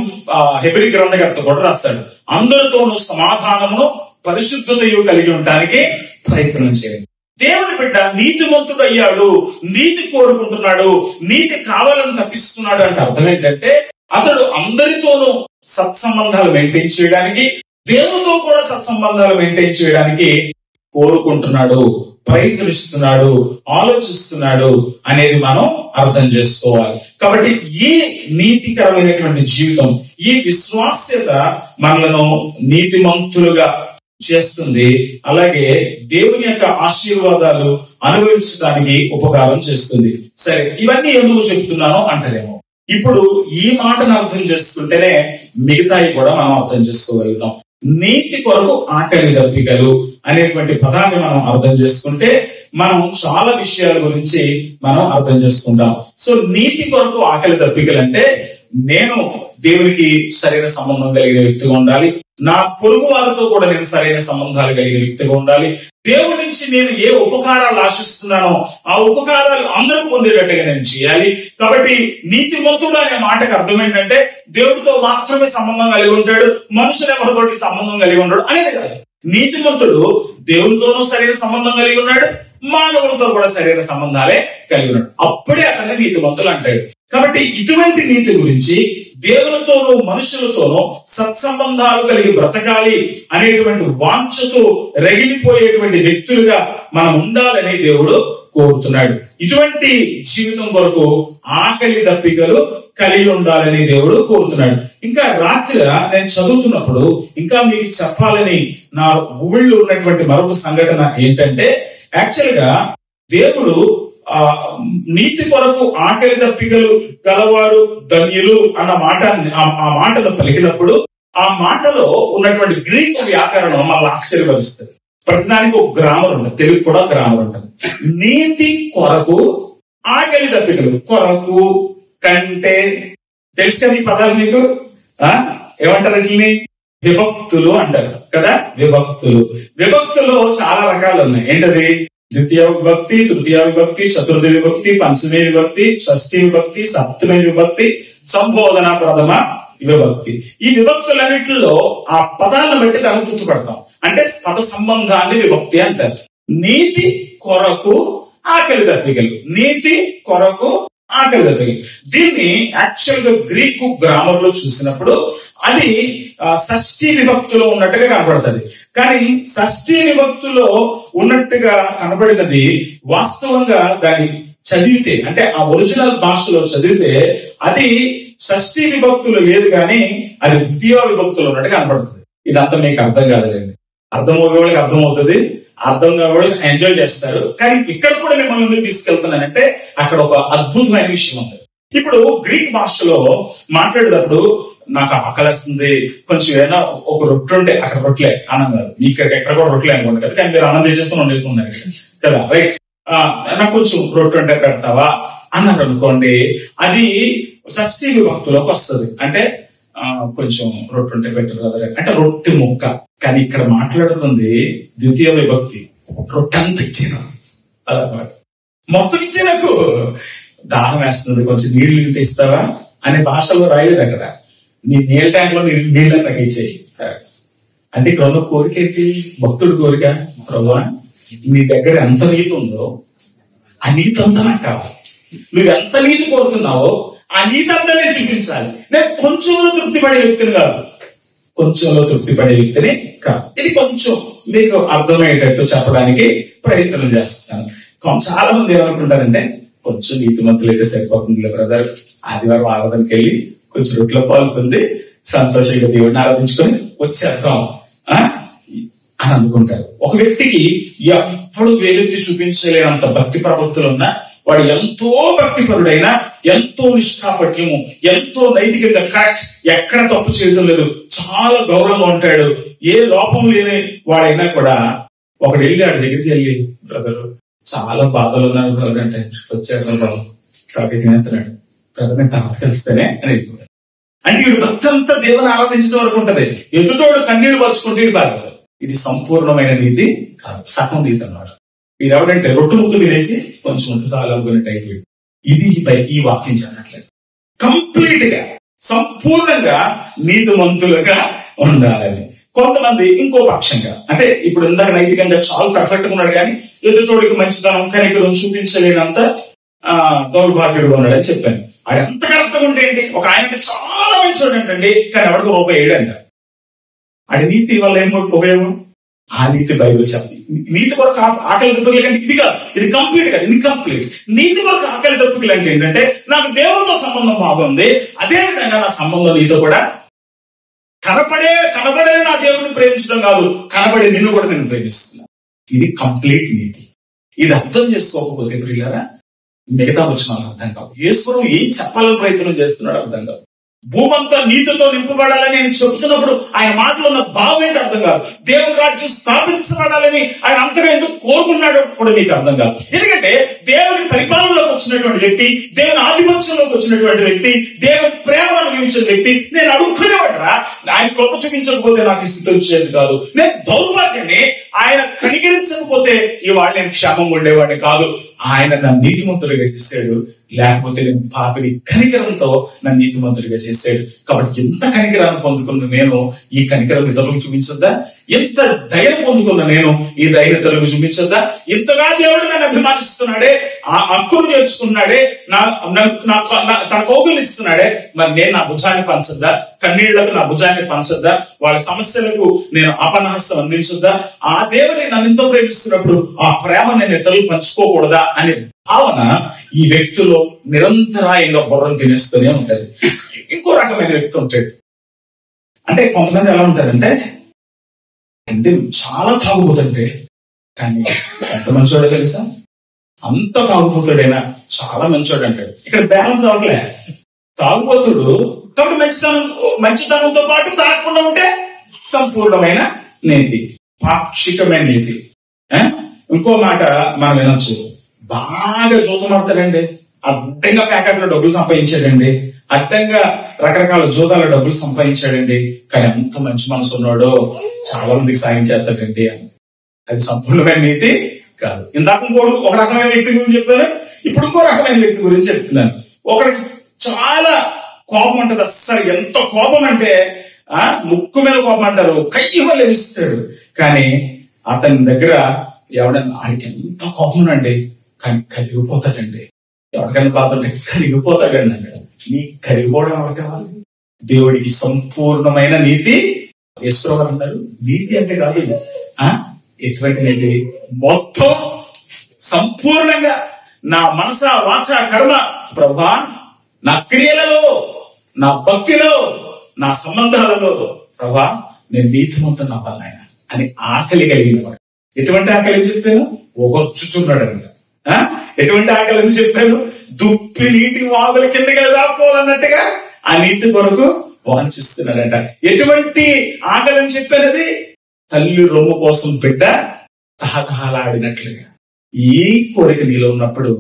హెబ్రీ గ్రంథకర్త కూడా రాస్తాడు. అందరితోనూ సమాధానమును పరిశుద్ధతయు కలిగి ఉండడానికి ప్రయత్నం చేయండి. దేవుని బిడ్డ నీతిమంతుడు అయ్యాడు, నీతి కోరుకుంటున్నాడు, నీతి కావాలని తప్పిస్తున్నాడు అంటే అర్థం ఏంటంటే అతడు అందరితోనూ సత్సంబంధాలు మెయింటైన్ చేయడానికి, దేవునితో కూడా సత్సంబంధాలు మెయింటైన్ చేయడానికి కోరుకుంటున్నాడు, ప్రయత్నిస్తున్నాడు, ఆలోచిస్తున్నాడు అనేది మనం అర్థం చేసుకోవాలి. కాబట్టి ఈ నీతికరమైనటువంటి జీవితం, ఈ విశ్వాస్యత మనలను నీతిమంతులుగా చేస్తుంది. అలాగే దేవుని యొక్క ఆశీర్వాదాలు అనుభవించడానికి ఉపకారం చేస్తుంది. సరే, ఇవన్నీ ఎందుకు చెప్తున్నానో అంటారేమో. ఇప్పుడు ఈ మాటను అర్థం చేసుకుంటేనే మిగతాయి కూడా మనం అర్థం చేసుకోగలుగుతాం. నీతి కొరకు ఆకలి దప్పికలు అనేటువంటి పదాన్ని మనం అర్థం చేసుకుంటే మనం చాలా విషయాల గురించి మనం అర్థం చేసుకుంటాం. సో నీతి కొరకు ఆకలి దప్పికలు అంటే నేను దేవునికి సరైన సంబంధం కలిగిన వ్యక్తిగా ఉండాలి, నా పొరుగు వారితో కూడా నేను సరైన సంబంధాలు కలిగిన వ్యక్తిగా ఉండాలి, దేవుడి నుంచి నేను ఏ ఉపకారాలు ఆశిస్తున్నానో ఆ ఉపకారాలు అందరూ పొందేటట్టుగా నేను చేయాలి. కాబట్టి నీతిమంతుడు అనే మాటకు అర్థం ఏంటంటే దేవుడితో మాత్రమే సంబంధం కలిగి ఉంటాడు, మనుషులు ఎవరితోటి సంబంధం కలిగి ఉంటాడు అనేది కాదు. నీతిమంతుడు దేవుడితోనూ సరైన సంబంధం కలిగి ఉన్నాడు, మానవులతో కూడా సరైన సంబంధాలే కలిగి ఉన్నాడు. అప్పుడే అతన్ని నీతిమంతులు అంటాడు. కాబట్టి ఇటువంటి నీతి గురించి దేవునితోనూ మనుషులతోనూ సత్సంబంధాలు కలిగి బ్రతకాలి అనేటువంటి వాంఛతో రగిలిపోయేటువంటి వ్యక్తులుగా మనం ఉండాలని దేవుడు కోరుతున్నాడు. ఇటువంటి జీవితం కొరకు ఆకలి దప్పికలు కలిగి ఉండాలని దేవుడు కోరుతున్నాడు. ఇంకా రాత్రి నేను చదువుతున్నప్పుడు ఇంకా మీకు చెప్పాలని నా ఊళ్ళో ఉన్నటువంటి మరొక సంఘటన ఏంటంటే, యాక్చువల్ గా దేవుడు నీతి కొరకు ఆకలి దప్పికలు గలవారు ధన్యులు అన్న ఆ మాటను పలికినప్పుడు ఆ మాటలో ఉన్నటువంటి గ్రీక్ వ్యాకరణం మళ్ళీ ఆశ్చర్యపరుస్తుంది. ప్రతిదానికి ఒక గ్రామర్ ఉంటుంది, తెలుగు కూడా గ్రామర్ ఉంటుంది. నీతి కొరకు ఆకలి దప్పికలు, కొరకు, కంటే, తెలుసు కదా ఈ పదాలు మీకు. ఏమంటారు వీటిని? విభక్తులు అంటారు కదా. విభక్తులు చాలా రకాలు ఉన్నాయి. ఏంటది? ద్వితీయ విభక్తి, తృతీయ విభక్తి, చతుర్థి విభక్తి, పంచమీ విభక్తి, షష్ఠీ విభక్తి, సప్తమి విభక్తి, సంబోధన ప్రథమ విభక్తి. ఈ విభక్తులన్నింటిలో ఆ పదాలను బట్టి దాన్ని గుర్తుపడతాం. అంటే పద సంబంధాన్ని విభక్తి అంటారు. నీతి, కొరకు, ఆకలి దప్పికలు. నీతి, కొరకు, ఆకలి దప్పికలు. దీన్ని యాక్చువల్ గా గ్రీకు గ్రామర్ లో చూసినప్పుడు అది షష్ఠీ విభక్తిలో ఉన్నట్టుగా కనబడుతుంది. కానీ షష్ఠీ విభక్తిలో ఉన్నట్టుగా కనబడినది వాస్తవంగా దాన్ని చదివితే, అంటే ఆ ఒరిజినల్ భాషలో చదివితే అది షష్ఠీ విభక్తులు లేదు, కానీ అది ద్వితీయ విభక్తులు ఉన్నట్టుగా కనబడుతుంది. ఇదంతా మీకు అర్థం కాదులేండి. అర్థమయ్యే వాళ్ళకి అర్థమవుతుంది, అర్థం కావాలి, ఎంజాయ్ చేస్తారు. కానీ ఇక్కడ కూడా మిమ్మల్ని ఎందుకు తీసుకెళ్తున్నానంటే అక్కడ ఒక అద్భుతమైన విషయం ఉంది. ఇప్పుడు గ్రీక్ భాషలో మాట్లాడేటప్పుడు నాకు ఆకలిస్తుంది, కొంచెం ఏదైనా ఒక రొట్టె ఉంటే, అక్కడ రొట్టెలే ఆనందం కాదు, మీకు ఎక్కడ కూడా రొట్టెలే అనుకోండి కదా, కానీ మీరు ఆనందం చేసేసుకుని వండేసుకున్నారు కదా, రైట్? నాకు కొంచెం రొట్టె ఉంటే పెడతావా అన్నారు అనుకోండి, అది షష్ఠీ విభక్తిలోకి వస్తుంది. అంటే కొంచెం రొట్టె ఉంటే పెట్టరు అంటే రొట్టె ముక్క. కానీ ఇక్కడ మాట్లాడుతుంది ద్వితీయ విభక్తి. రొట్టె అంత ఇచ్చిన అదనమాట, మొత్తం ఇచ్చే, నాకు దాహం వేస్తుంది, కొంచెం నీళ్లు ఇంటి ఇస్తావా అనే భాషలో రాయలేదు అక్కడ. నీ నీళ్ళ ట్యాంక్ లో నీళ్ళని నాకు ఇచ్చేయి అంటే ఇక్కడ ఉన్న కోరిక ఏంటి? భక్తుడి కోరిక, ప్రభువా నీ దగ్గర ఎంత నీతి ఉందో ఆ నీతి అంతా నాకు కావాలి. నువ్వు ఎంత నీతి కోరుతున్నావో ఆ నీతి అంతా నేను చూపించాలి. నేను కొంచెంలో తృప్తి పడే వ్యక్తిని కాదు, కొంచెంలో తృప్తి పడే వ్యక్తిని కాదు. ఇది కొంచెం మీకు అర్థమయ్యేటట్టు చెప్పడానికి ప్రయత్నం చేస్తాను. చాలా మంది ఏమనుకుంటారంటే కొంచెం నీతిమంతులు అయితే సరిపోతుంది బ్రదర్, ఆదివారం ఆరాధనకి వెళ్ళి కొంచెం రొట్టెల పాలు పొంది సంతోషంగా దేవుడిని ఆరాధించుకొని వచ్చేద్దాం అని అనుకుంటారు. ఒక వ్యక్తికి ఎప్పుడు వేలెత్తి చూపించలేనంత భక్తి ప్రవృత్తులు ఉన్నా, వాడు ఎంతో భక్తిపరుడైనా, ఎంతో నిష్ఠాపట్యము, ఎంతో నైతికంగా కరెక్ట్, ఎక్కడ తప్పు చేయడం లేదు, చాలా గౌరవంగా ఉంటాడు, ఏ లోపం లేని వాడైనా కూడా ఒకడు వెళ్ళి ఆడి దగ్గరికి వెళ్ళి, బ్రదర్ చాలా బాధలు ఉన్నారు బ్రదర్ అంటే, వచ్చాడు బాబు కాబట్టి తినేస్తున్నాడు బ్రదర్, నేను తర్వాత కలిస్తేనే అని వెళ్ళిపోతాడు. అంటే వీడు భక్తి అంతా దేవుని ఆరాధించడం వరకు ఉంటది, ఎదుటోడు కన్నీళ్లు పరుచుకుంటే బాధపడతాడు. ఇది సంపూర్ణమైన నీతి కాదు, సగం నీతి అన్నాడు. వీడు ఎవడంటే రొట్టు ముక్కు తినేసి కొంచెం ఉంటే చాలా అనుకునే టైప్. ఇది ఈ వాక్యం చెప్పట్లేదు. కంప్లీట్ గా సంపూర్ణంగా నీతిమంతులుగా ఉండాలని. కొంతమంది ఇంకో పక్షంగా, అంటే ఇప్పుడు ఇందాక నైతికంగా చాలా పర్ఫెక్ట్ గా ఉన్నాడు, కానీ ఎదుటోడికి మంచితనం కనికరం చూపించలేనంత దౌర్భాగ్యుడుగా ఉన్నాడని చెప్పాను. ఆడు ఎంతగా అర్థం ఉంటే ఏంటి, ఒక ఆయన చాలా మంచోడు అంటండి, కానీ ఎవరికి రూపాయి ఏడంట. ఆడి నీతి వల్ల ఏం ఉపయోగం? ఆ నీతి బైబిల్ చెప్పి నీతి కొరకు ఆకలి దప్పుకులు అంటే ఇది కాదు, ఇది కంప్లీట్ కాదు, ఇన్కంప్లీట్. నీతి కొరకు ఆకలి దప్పుకులు అంటే ఏంటంటే నాకు దేవుడితో సంబంధం బాగుంది, అదే విధంగా నా సంబంధం నీతో కూడా కనబడే నా దేవుడిని ప్రేమించడం కాదు, కనబడే నిన్ను కూడా నేను ప్రేమిస్తున్నా. ఇది కంప్లీట్ నీతి. ఇది అర్థం చేసుకోకపోతే ప్రియులారా మిగతా వచనాలు అర్థం కావు. యేసు ఏం చెప్పాలని ప్రయత్నం చేస్తున్నాడు అర్థం కాదు. భూమంతా నీతితో నింపబడాలని ఆయన చెబుతున్నప్పుడు ఆయన మాటలో ఉన్న భావం ఏంటి అర్థం కాదు. దేవుని రాజ్యం స్థాపించబడాలని ఆయన అంతగా ఎందుకు కోరుకున్నాడో కూడా మీకు అర్థం కాదు. ఎందుకంటే దేవుని పరిపాలనలోకి వచ్చినటువంటి వ్యక్తి, దేవుని ఆధిపత్యంలోకి వచ్చినటువంటి వ్యక్తి, దేవుని ప్రేమ అనుభవించిన వ్యక్తి, నేను అడుక్కునేవాడరా ఆయన కృప చూపించకపోతే నాకు ఈ స్థితి వచ్చేది కాదు, నేను దౌర్భాగ్యాన్ని ఆయన కనికరించకపోతే ఇవాళ నేను క్షేమంగా ఉండేవాడిని కాదు. ఆయన నా నీతిమంతుడిగా చేశాడు, లేకపోతే నేను పాపిని కనికరంతో నా నీతిమంతుడిగా చేశాడు. కాబట్టి ఎంత కనికరాన్ని పొందుకున్న నేను ఈ కనికరం ఇతరులకు చూపించొద్దా? ఎంత దయను పొందుకున్న నేను ఈ దయను ఇతరులకు చూపించొద్దా? ఇంతగా దేవుడు నన్ను అభిమానిస్తున్నాడే, ఆ హక్కును చేర్చుకున్నాడే, తన కౌగులు ఇస్తున్నాడే, మరి నేను నా భుజాన్ని పంచొద్దా? కన్నీళ్లకు నా భుజాన్ని పంచొద్దా? వాళ్ళ సమస్యలకు నేను అపనహస్తం అందించొద్దా? ఆ దేవుని నన్ను ఎంతో ప్రేమిస్తున్నప్పుడు ఆ ప్రేమ నేను ఇతరులు పంచుకోకూడదా అనే భావన ఈ వ్యక్తిలో నిరంతరాయంగా బుర్రం తినేస్తూనే ఉంటది. ఇంకో రకమైన వ్యక్తి ఉంటాడు. అంటే కొంతమంది ఎలా ఉంటారంటే చాలా తాగుబోతుంటే, కానీ ఎంత మంచోడో తెలుసా? అంత తాగుబోతుడైనా చాలా మంచోడు అంటాడు. ఇక్కడ బ్యాలెన్స్ అవట్లే. తాగుబోతుడు కాబట్టి మంచితనంతో పాటు తాగకుండా ఉంటే సంపూర్ణమైన నీతి, పాక్షికమైన నీతి. ఇంకో మాట మనం వినొచ్చు, బాగా జూతం ఆడతాడండి, అడ్డంగా ప్యాకెట్లో డబ్బులు సంపాదించాడండి, అడ్డంగా రకరకాల జూదాల డబ్బులు సంపాదించాడండి, కానీ ఎంత మంచి మనసు ఉన్నాడో చాలా మందికి సాయం చేస్తాడండి. అది సంపూర్ణమైన నీతి కాదు. ఇందాక ఒక రకమైన వ్యక్తి గురించి చెప్పాను, ఇప్పుడు ఇంకో రకమైన వ్యక్తి గురించి చెప్తున్నాను. ఒకరికి చాలా కోపం ఉంటది, అస్సలు ఎంత కోపం అంటే ముక్కు మీద కోపం అంటారు, కయ్యగా లభిస్తాడు. కానీ అతని దగ్గర ఎవడన్నా ఆయనకి ఎంత కోపం అండి, కానీ కరిగిపోతాడండి. ఎవరికైనా పాత్రంటే కరిగిపోతాడండి అన్నాడు. నీ కరిగిపోవడం ఎవరు కావాలి? దేవుడికి సంపూర్ణమైన నీతి. యేసుప్రభువు అన్నారు, నీతి అంటే కాదు ఎటువంటి నీతి, మొత్తం సంపూర్ణంగా నా మనస వాచ కర్మ ప్రభువా, నా క్రియలలో, నా భక్తిలో, నా సంబంధాలలో ప్రభువా నేను నీతిమంతుని అవ్వాలి ఆయన అని ఆకలి కలిగిన వాడు. ఎటువంటి ఆకలి చెప్పాను? ఒగొచ్చుచున్నాడు అంట. ఎటువంటి ఆకలి అని చెప్పాను? దుప్పి నీటి వాగుల కిందకి దాక్కోవాలన్నట్టుగా ఆ నీతి కొరకు వాంఛిస్తున్నాడంట. ఎటువంటి ఆకలి అని చెప్పాను? అది తల్లి రొమ్ము కోసం బిడ్డ తహతహలాడినట్లుగా. ఈ కోరిక నీలో ఉన్నప్పుడు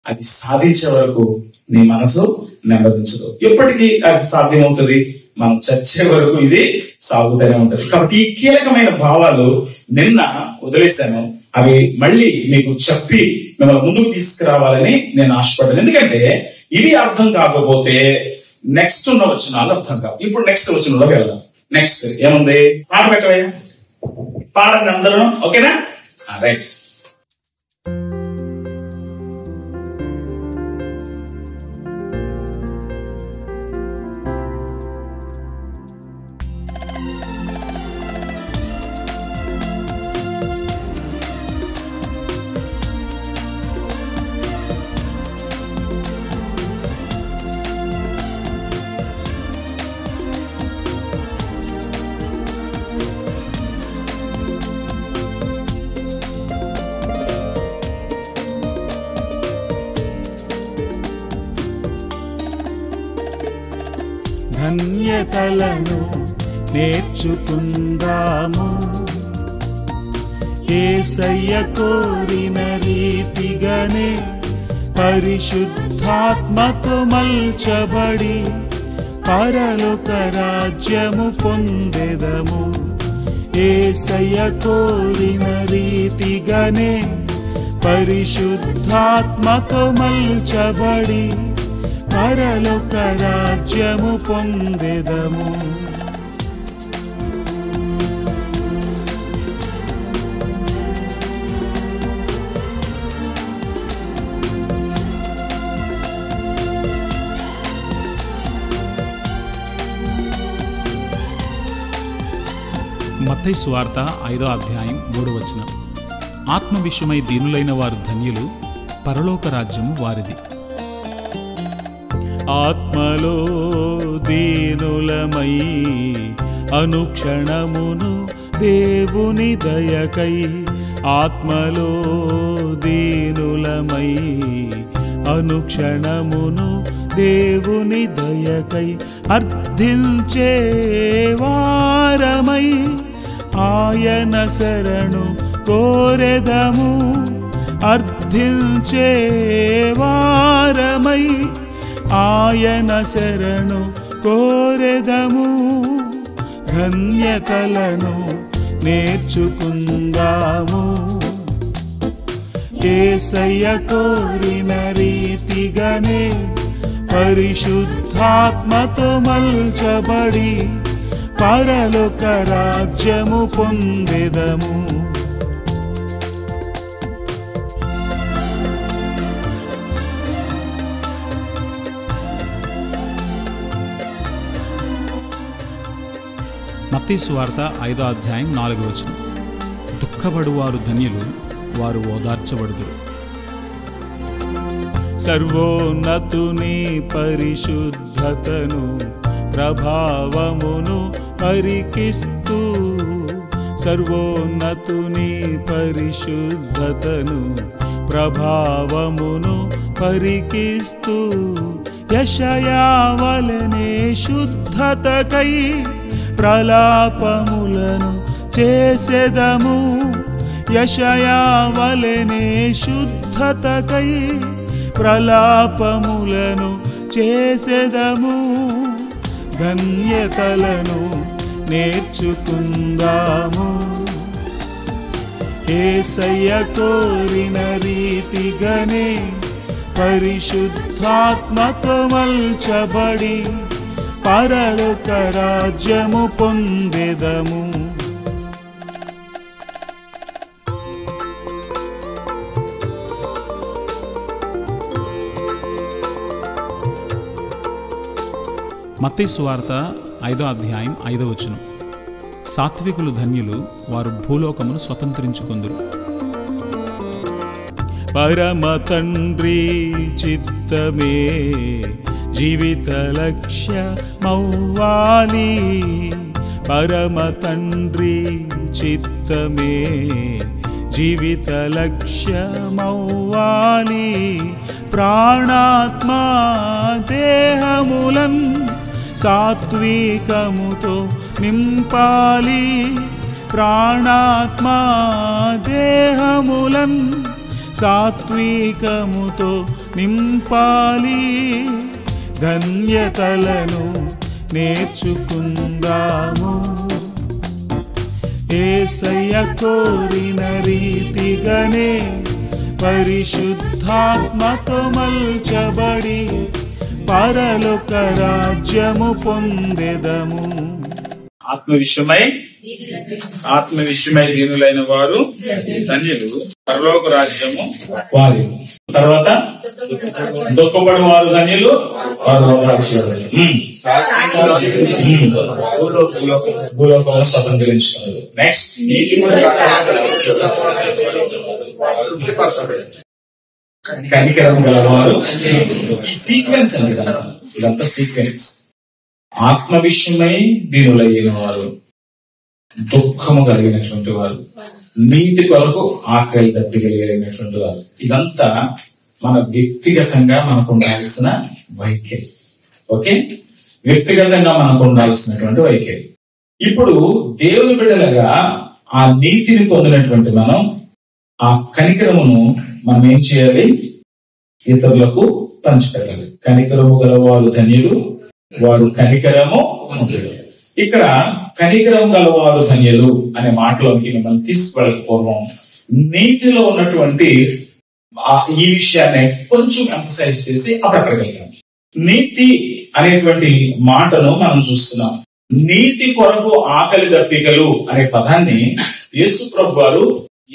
అది సాధించే వరకు నీ మనసు నెమ్మదించదు. ఎప్పటికీ అది సాధ్యమవుతుంది? మనం చచ్చే వరకు ఇది సాగుతూనే ఉంటది. కాబట్టి ఈ కీలకమైన భావాలు నిన్న వదిలేశాను, అవి మళ్ళీ మీకు చెప్పి మిమ్మల్ని ముందుకు తీసుకురావాలని నేను ఆశపడ్డాను. ఎందుకంటే ఇది అర్థం కాకపోతే నెక్స్ట్ ఉన్న వచనాలు అర్థం కావు. ఇప్పుడు నెక్స్ట్ వచనంలో వెళ్దాం. నెక్స్ట్ ఏముంది? పాట పెట్టవే, పాడండి అందరూ, ఓకేనా? రైట్. ధన్యతలను నేర్చుకుందాము, యేసయ్య కోరిన రీతిగానే పరిశుద్ధాత్మతో మల్చబడి పరలోక రాజ్యము పొందెదము. యేసయ్య కోరిన రీతిగానే పరిశుద్ధాత్మతో మల్చబడి పరలోక రాజ్యము పొందెదము. మత్తయి సువార్త 5వ అధ్యాయం 3వ వచనం. ఆత్మ విషయమై దీనులైన వారు ధన్యులు, పరలోక రాజ్యము వారిది. ఆత్మలో దీనులమై అనుక్షణమును దేవుని దయకై, ఆత్మలో దీనులమై అనుక్షణమును దేవుని దయకై అర్థించే వారమై ఆయన శరణు కోరెదము. అర్థించే వారమై ఆయన శరణు కోరెదము. ధన్యతలను నేర్చుకుందాము, యేసయ్య కోరిన రీతిగానే పరిశుద్ధాత్మతో మల్చబడి పరలోక రాజ్యము పొందెదము. మత్తయి సువార్త 5వ అధ్యాయం 4వ వచనం. దుఃఖపడువారు ధన్యులు, వారు ఓదార్చబడుదురు. సర్వోన్నతుని పరిశుద్ధతను ప్రభావమును పరికిస్తూ, సర్వోన్నతుని పరిశుద్ధతను ప్రభావమును పరికిస్తూ, యెషయా వలెనే శుద్ధతకై ప్రలాపములను చేసెదము. యెషయావలెనే శుద్ధతకై ప్రలాపములను చేసెదము. ధన్యతలను నేర్చుకుందాము. యేసయ్య కోరిన రీతిగానే పరిశుద్ధాత్మతో మల్చబడి పరలోక రాజ్యము పొందెదము. మత్తయి సువార్త 5వ అధ్యాయం 5వ వచనం. సాత్వికులు ధన్యులు, వారు భూలోకమును స్వతంత్రించుకొందురు. పరమ తండ్రి చిత్తమే జీవిత లక్ష్యమవ్వాలి. పరమ తండ్రి చిత్తమే జీవిత లక్ష్యమవ్వాలి. ప్రాణాత్మ దేహములన్ సాత్వికముతో నింపాలి. ప్రాణాత్మ దేహములన్ సాత్వికముతో నింపాలి. ధన్యతలను నేర్చుకుందాము. యేసయ్య కోరిన రీతిగానే పరిశుద్ధాత్మతో మల్చబడి పరలోక రాజ్యము పొందెదము. ఆత్మ విషయమై దీనులైన వారు ధన్యులు, పరలోక రాజ్యము వారి. తర్వాత దుఃఖపడి వారు ధన్యులు, భూలోకంలో స్వతంత్రించుకున్నారు. నెక్స్ట్ కనికరం గలవారు. ఈ సీక్వెన్స్ అండి, ఇదంతా సీక్వెన్స్. ఆత్మ విషయమై దీనులైన వారు, దుఃఖము కలిగినటువంటి వారు, నీతి కొరకు ఆకలి దప్పికలిగినటువంటి వారు. ఇదంతా మన వ్యక్తిగతంగా మనకు ఉండాల్సిన వైఖరి. ఓకే, వ్యక్తిగతంగా మనకు ఉండాల్సినటువంటి వైఖరి. ఇప్పుడు దేవుని బిడ్డలుగా ఆ నీతిని పొందినటువంటి మనం ఆ కనికరమును మనం ఏం చేయాలి? ఇతరులకు పంచిపెట్టాలి. కనికరము గలవారు ధన్యులు, వారు కనికరము పొందుతారు. ఇక్కడ కనికరం గలవారు ధన్యులు అనే మాటలోకి మిమ్మల్ని తీసుకువెళ్ళక పూర్వం నీతిలో ఉన్నటువంటి ఈ విషయాన్ని కొంచెం ఎంఫసైజ్ చేసి అక్కడికి వెళ్తాం. నీతి అనేటువంటి మాటను మనం చూస్తున్నాం. నీతి కొరకు ఆకలి దప్పికలు అనే పదాన్ని యేసు ప్రభు వారు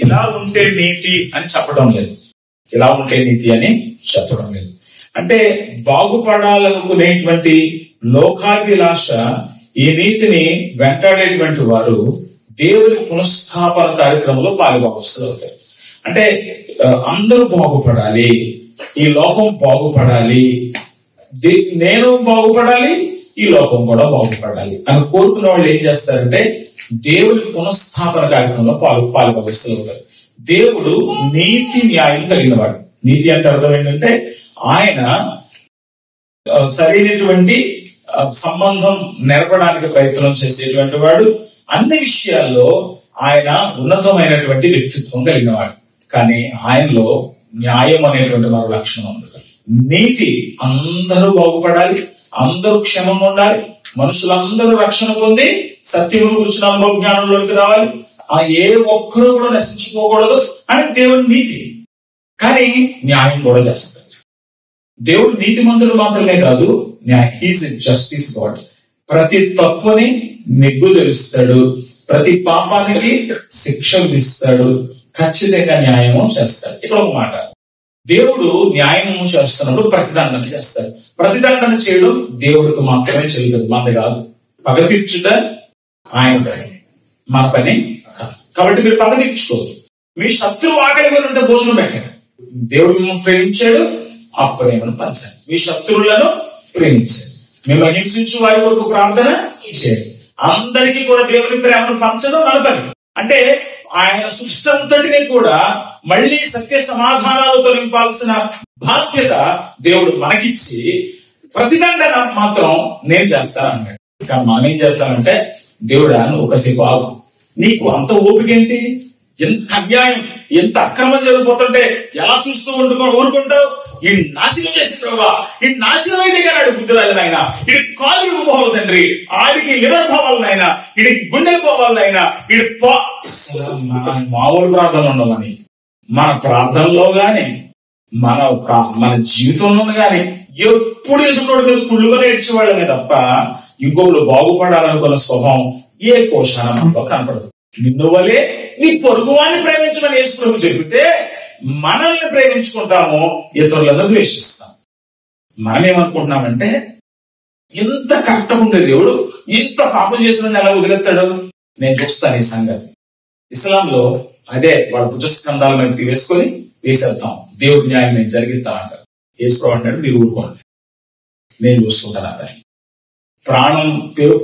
ఇలా ఉంటే నీతి అని చెప్పడం లేదు, ఇలా ఉంటే నీతి అని చెప్పడం లేదు. అంటే బాగుపడాలనుకునేటువంటి లోకాభిలాష ఈ నీతిని వెంటాడేటువంటి వారు దేవుని పునఃస్థాపన కార్యక్రమంలో పాలుభాగస్తులు అవుతారు. అంటే అందరూ బాగుపడాలి, ఈ లోకం బాగుపడాలి, నేను బాగుపడాలి, ఈ లోకం కూడా బాగుపడాలి అని కోరుకున్న వాళ్ళు ఏం చేస్తారంటే దేవుని పునఃస్థాపన కార్యక్రమంలో పాలుభాగస్తులు అవుతారు. దేవుడు నీతి న్యాయం కలిగిన వాడు. నీతి అంటే అర్థం ఏంటంటే ఆయన సరైనటువంటి సంబంధం నెరపడానికి ప్రయత్నం చేసేటువంటి వాడు. అన్ని విషయాల్లో ఆయన ఉన్నతమైనటువంటి వ్యక్తిత్వం కలిగిన వాడు. కానీ ఆయనలో న్యాయం అనేటువంటి మరో లక్షణం ఉంది. నీతి అందరూ బాగుపడాలి, అందరూ క్షేమంగా ఉండాలి, మనుషులందరూ రక్షణ పొంది సత్యమును గురించిన అనుభవ జ్ఞానంలోకి రావాలి, ఏ ఒక్కరూ కూడా నశించుకోకూడదు అని దేవుని నీతి. కానీ న్యాయం కూడా చేస్తాడు. దేవుడు నీతిమంతుడు మాత్రమే కాదు, హీస్ జస్టిస్ గాడ్. ప్రతి తప్పుని నిగ్గు తెలుస్తాడు, ప్రతి పాపానికి శిక్ష విధిస్తాడు, ఖచ్చితంగా న్యాయము చేస్తాడు. ఇక్కడ ఒక మాట, దేవుడు న్యాయము చేస్తున్నప్పుడు ప్రతిదండన చేస్తాడు. ప్రతిదండన చేయడం దేవుడికి మాత్రమే చెల్లుతుంది, మనది కాదు. పగ తీర్చుట ఆయన పని, మా పని కాదు. కాబట్టి మీరు పగ తీర్చుకోదు. మీ శత్రువు ఆకలి ఉంటే భోజనం పెట్టండి. దేవుడు మిమ్మల్ని ప్రేమించాడు, ఆ ప్రేమను పంచండి. మీ శత్రువులను ప్రేమించండి, మిమ్మల్ని హింసించు వారి కొరకు ప్రార్థన చేయండి. అందరికీ కూడా దేవుని ప్రేమను పంచడం నడపని. అంటే ఆయన సృష్టి అంతటిని కూడా మళ్ళీ సత్య సమాధానాలతో నింపాల్సిన బాధ్యత దేవుడు మనకిచ్చి ప్రతిదండన మాత్రం నేను చేస్తానన్నాడు. కానీ మనం ఏం చేస్తానంటే, దేవుడా నువ్వు ఒకసేపు ఆగు, నీకు అంత ఓపిక ఏంటి, ఎంత అన్యాయం, ఎంత అక్రమం జరిగిపోతుంటే ఎలా చూస్తూ ఊరుకుంటావు? ఈ నాశనం చేసి ప్రభావ, ఈ నాశనం అయితే కానీ బుద్ధిరాజు నాయన, ఇది కాలు పోవాలి తండ్రి, ఆడికి లివర్ పోవాలి నాయన, ఇడికి గుండెలు పోవాలి నాయన, ఇది మామూలు ప్రార్థనలు ఉండవని మన ప్రార్థనలో గాని మన జీవితంలో గాని ఎప్పుడు ఎదుటి మీద కుళ్ళుగా ఏడ్చేవాళ్ళమే తప్ప ఇంకొకరు బాగుపడాలనుకున్న స్వభావం ఏ కోశాన మనలో కనపడదు. నిన్ను వలే నీ పొరుగువాన్ని ప్రేమించమని యేసు ప్రభు చెబితే మనల్ని ప్రేమించుకుంటామో ఇతరులను ద్వేషిస్తాం. మనం ఏమనుకుంటున్నామంటే ఇంత కరెక్ట్గా దేవుడు ఇంత పాపం చేసిన ఎలా వదిలేస్తాడు? నేను చూస్తాను ఈ సంగతి. ఇస్లాంలో అదే వాళ్ళ భుజస్కంధాల మీద వేసుకొని వేసేద్దాం, దేవుడి న్యాయం నేను జరిగిస్తా అంటారు. యేసు అంటాడు మీరు ఊరుకోండి, నేను చూసుకుంటాను అతని. ప్రాణం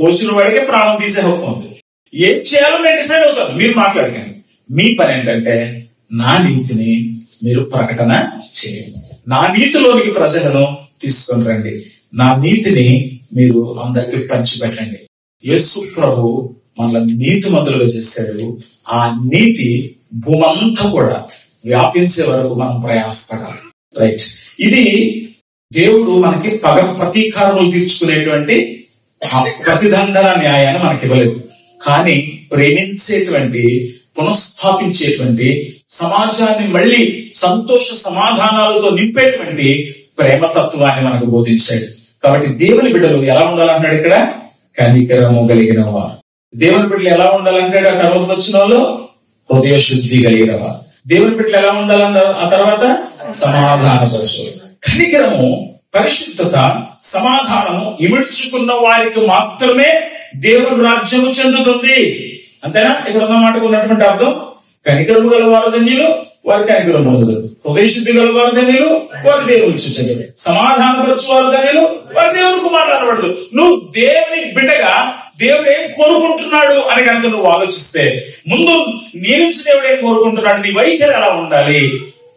పోసిన వాడికే ప్రాణం తీసే హక్కు ఉంది. ఏం చేయాలో నేను డిసైడ్ అవుతాను, మీరు మాట్లాడకండి. మీ పని ఏంటంటే నా నీతిని మీరు ప్రకటన చేయండి, నా నీతిలోనికి ప్రజలను తీసుకొని రండి, నా నీతిని మీరు అందరికి పంచిపెట్టండి. యేసు ప్రభు మనల్ని నీతిమంతులుగా చేశాడు. ఆ నీతి భూమంతా కూడా వ్యాపించే వరకు మనం ప్రయాసపడాలి. రైట్, ఇది దేవుడు మనకి ప్రతీకారములు తీర్చుకునేటువంటి ప్రతిదండన న్యాయాన్ని మనకి ఇవ్వలేదు. కానీ ప్రేమించేటువంటి, పునఃస్థాపించేటువంటి, సమాజాన్ని మళ్ళీ సంతోష సమాధానాలతో నింపేటువంటి ప్రేమతత్వాన్ని మనకు బోధించాడు. కాబట్టి దేవుని బిడ్డలు ఎలా ఉండాలంటాడు ఇక్కడ? కనికరము కలిగిన వారు. దేవుని బిడ్డలు ఎలా ఉండాలంటాడు? ఆ తర్వాత వచ్చిన వాళ్ళు హృదయ శుద్ధి కలిగిన వారు. దేవుని బిడ్డలు ఎలా ఉండాలన్నారు? ఆ తర్వాత సమాధాన పరుషులు. కనికరము, పరిశుద్ధత, సమాధానము ఇమిడ్చుకున్న వారికి మాత్రమే దేవుని రాజ్యము చెందుతుంది. అంతేనా? ఇక్కడ ఉన్న మాటకు ఉన్నటువంటి అర్థం, కనికరము గల వారు ధన్యులు, వారి కనికరం పొందుతారు. హృదయ శుద్ధి గల వారు ధన్యులు, వారి దేవుని చూసారు. సమాధాన పరచు వారు ధన్యులు, వారి దేవుని కుమారులు అనబడదు. నువ్వు దేవుని బిడ్డగా దేవుడు ఏం కోరుకుంటున్నాడు అని కనుక నువ్వు ఆలోచిస్తే, ముందు నీ నుంచి దేవుడు ఏం కోరుకుంటున్నాడు, నీ వైఖరి ఎలా ఉండాలి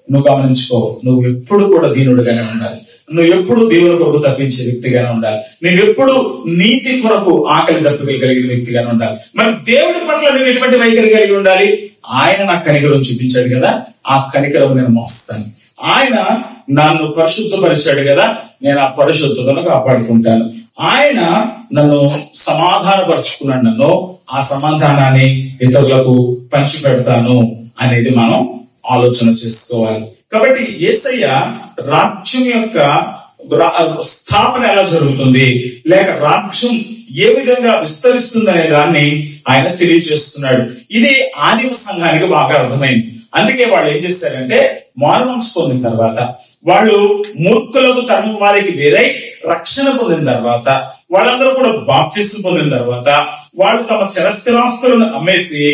నువ్వు గమనించుకో. నువ్వు ఎప్పుడు కూడా దీనుడిగానే ఉండాలి, నువ్వు ఎప్పుడు దేవుని కొరకు తప్పించే వ్యక్తిగానే ఉండాలి, నువ్వు ఎప్పుడు నీతి కొరకు ఆకలి దప్పుకలు కలిగిన వ్యక్తిగానే ఉండాలి. మరి దేవుడి పట్ల నువ్వు ఎటువంటి వైఖరి కలిగి ఉండాలి? ఆయన నాకు కనికరం చూపించాడు కదా, ఆ కనికరం నేను మోస్తాను. ఆయన నన్ను పరిశుద్ధపరిచాడు కదా, నేను ఆ పరిశుద్ధతను కాపాడుకుంటాను. ఆయన నన్ను సమాధానపరుచుకున్నాడు, నన్ను ఆ సమాధానాన్ని ఇతరులకు పంచిపెడతాను అనేది మనం ఆలోచన చేసుకోవాలి. కాబట్టి యేసయ్య రాజ్యం యొక్క స్థాపన ఎలా జరుగుతుంది, లేక రాజ్యం ఏ విధంగా విస్తరిస్తుంది అనే దాన్ని ఆయన తెలియజేస్తున్నాడు. ఇది ఆదిమ సంఘానికి బాగా అర్థమైంది. అందుకే వాళ్ళు ఏం చేశారంటే, మారుమనసు పొందిన తర్వాత, వాళ్ళు మూర్ఖులకు తరం వారికి వేరై రక్షణ పొందిన తర్వాత, వాళ్ళందరూ కూడా బాప్తిసం పొందిన తర్వాత, వాళ్ళు తమ చరస్థిరాస్తులను అమ్మేసి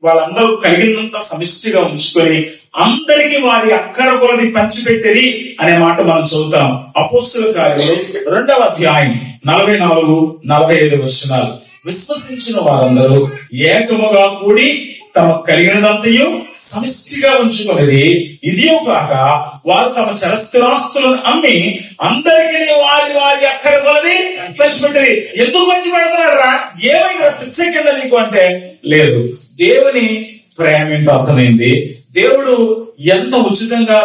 వాళ్ళందరూ కలిగినంత సమిష్టిగా ఉంచుకొని అందరికి వారి అక్కర కొలది పంచిపెట్టేది అనే మాట మనం చదువుతాం. అపోస్తుల కార్యాలు 2వ అధ్యాయం 44-45 వచనాలు. విశ్వసించిన వారందరూ ఏకముగా కూడి తమ కలిగినదంతయు సమిష్టిగా ఉంచుకునేది, ఇదియో కాక వారు తమ చరస్థిరాస్తులను అమ్మి అందరికీ వారి వారి అక్కర కొలది పంచిపెట్టేది. ఎందుకు పంచిపెడతాడు రా? ఏమైనా పిచ్చ కింద నీకు అంటే లేదు. దేవుని ప్రేమ ఏంటో అర్థమైంది. దేవుడు ఎంత ఉచితంగా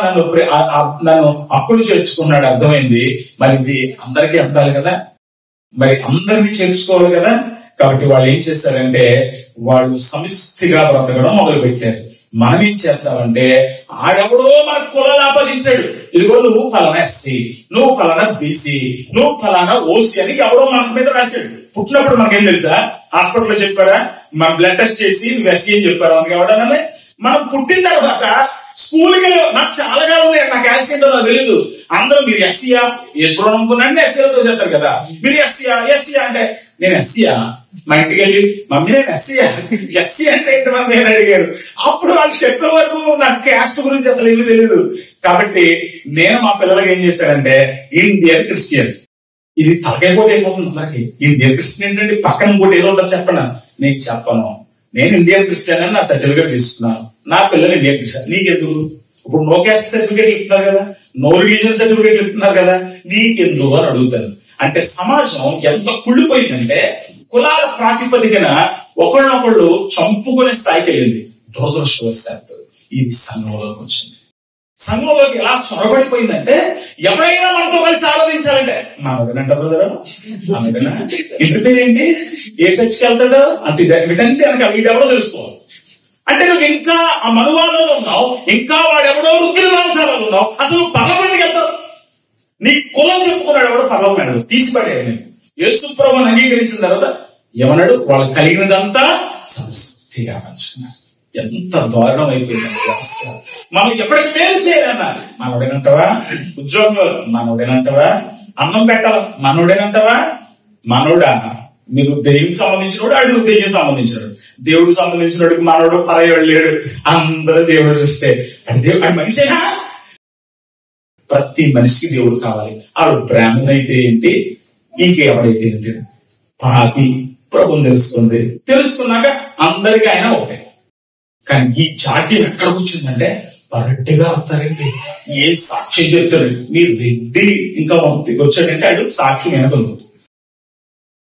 నన్ను అప్పుడు చేర్చుకున్నాడు అర్థమైంది. మరి ఇది అందరికీ అందాలి కదా, మరి అందరినీ చేర్చుకోవాలి కదా. కాబట్టి వాళ్ళు ఏం చేశారంటే, వాళ్ళు సమిష్టిగా బ్రతకడం మొదలు పెట్టారు. మనం ఏం చేస్తామంటే, ఆడెవడో మన కులాలు ఆపాదించాడు, ఇదిగో నువ్వు ఫలానా ఎస్సీ, నువ్వు ఫలానా బీసీ, నువ్వు ఫలానా ఓసీ అని ఎవడో మన మీద రాశాడు. పుట్టినప్పుడు మనకేం తెలుసా? హాస్పిటల్లో చెప్పారా? మన బ్లడ్ టెస్ట్ చేసి నువ్వు ఎస్సీ అని చెప్పారు మనకి ఎవడన్నా? మనం పుట్టిన తర్వాత స్కూల్కి నాకు చాలా కాలం నాకు యాక్సిడెంట్ నాకు తెలీదు. అందరూ మీరు ఎస్సీయా, యశ్వరం అనుకున్నాంటే ఎస్సీలతో చేస్తారు కదా. మీరు ఎస్సీయా అంటే నేను ఎస్సీయా, మా ఇంటికి వెళ్ళి మమ్మీ నేను ఎస్సీ అంటే ఏంటి మమ్మీ అని అడిగారు. అప్పుడు వాళ్ళు చెప్పే వరకు నాకు క్యాస్ట్ గురించి అసలు ఏమీ తెలియదు. కాబట్టి నేను మా పిల్లలకి ఏం చేశానంటే, ఇండియన్ క్రిస్టియన్. ఇది తలకాయ కూడా అయిపోతుంది అందరికి. ఇండియన్ క్రిస్టియన్ ఏంటంటే పక్కన కూడా ఏదో ఉంటుంది చెప్పనా? నేను చెప్పను. నేను ఇండియన్ క్రిస్టియన్ అని నా సర్టిఫికేట్ తీసుకున్నాను, నా పిల్లలు ఇండియన్ క్రిస్టియన్. నీకెందుకు? ఇప్పుడు నో క్యాస్ట్ సర్టిఫికేట్ ఇస్తున్నారు కదా, నో రిలీజియన్ సర్టిఫికేట్ ఇస్తున్నారు కదా, నీకెందుకు అని అడుగుతాను. అంటే సమాజం ఎంత కుళ్ళిపోయిందంటే, కులాల ప్రాతిపదికన ఒకళ్ళనొకళ్ళు చంపుకునే స్థాయికి వెళ్ళింది. దురదృష్టవశాత్తు ఇది సంఘంలోకి వచ్చింది. సంఘంలోకి ఎలా చొరబడిపోయిందంటే ఎవరైనా మనతో కలిసి ఆరాధించాలంటే మనోడేనంట బ్రదర్, మనోడేనా, ఇంటి పేరేంటి, ఏ చర్చికి వెళ్తాడో అంటే వీటంటే వీడెవడో తెలుసుకోవాలి. అంటే నువ్వు ఇంకా ఆ మనువాదంలో ఉన్నావు, ఇంకా వాడెవడో వృత్తిని రామసారాలు ఉన్నావు. అసలు పర్లమెంట్కి వెళ్తావు. నీ కులం చెప్పుకున్నాడు ఎవడో పర్లమెంట్ తీసిపడేది. నేను యేసు ప్రభువుని అంగీకరించిన తర్వాత ఏమన్నాడు, వాళ్ళకి కలిగినదంతా సమష్టిగా పంచుకున్నాడు. ఎంత దారుణం అయిపోయిందండి వ్యవస్థ. మనం ఎప్పటికీ మేలు చేయాలన్నా మనోడేనంటావా, ఉద్యోగం మనోడేనంటావా, అన్నం పెట్టాలి మనోడేనంటావా. మనోడా, మీరు దేవునికి సంబంధించినోడు, అడుగు దేవునికి సంబంధించినోడు. దేవుడికి సంబంధించినోడికి మనోడు పరయోడు లేడు, అందరూ దేవుడు చూస్తే అంటే దేవుడు అది మనిషేనా? ప్రతి మనిషికి దేవుడు కావాలి. ఆడు బ్రాహ్మణ్ అయితే ఏంటి, ఇంకెవడైతే ఏంటి, పాపి ప్రభుని తెలుసుకుంది. తెలుసుకున్నాక అందరికీ ఆయన ఒకటే. కానీ ఈ చాట్యం ఎక్కడ కూర్చుందంటే పరట్టుగా వస్తారండి. ఏ సాక్ష్యం చెప్తారు, మీరు రెడ్డి ఇంకా వచ్చాడంటే ఆడు సాక్షి వెనకలు.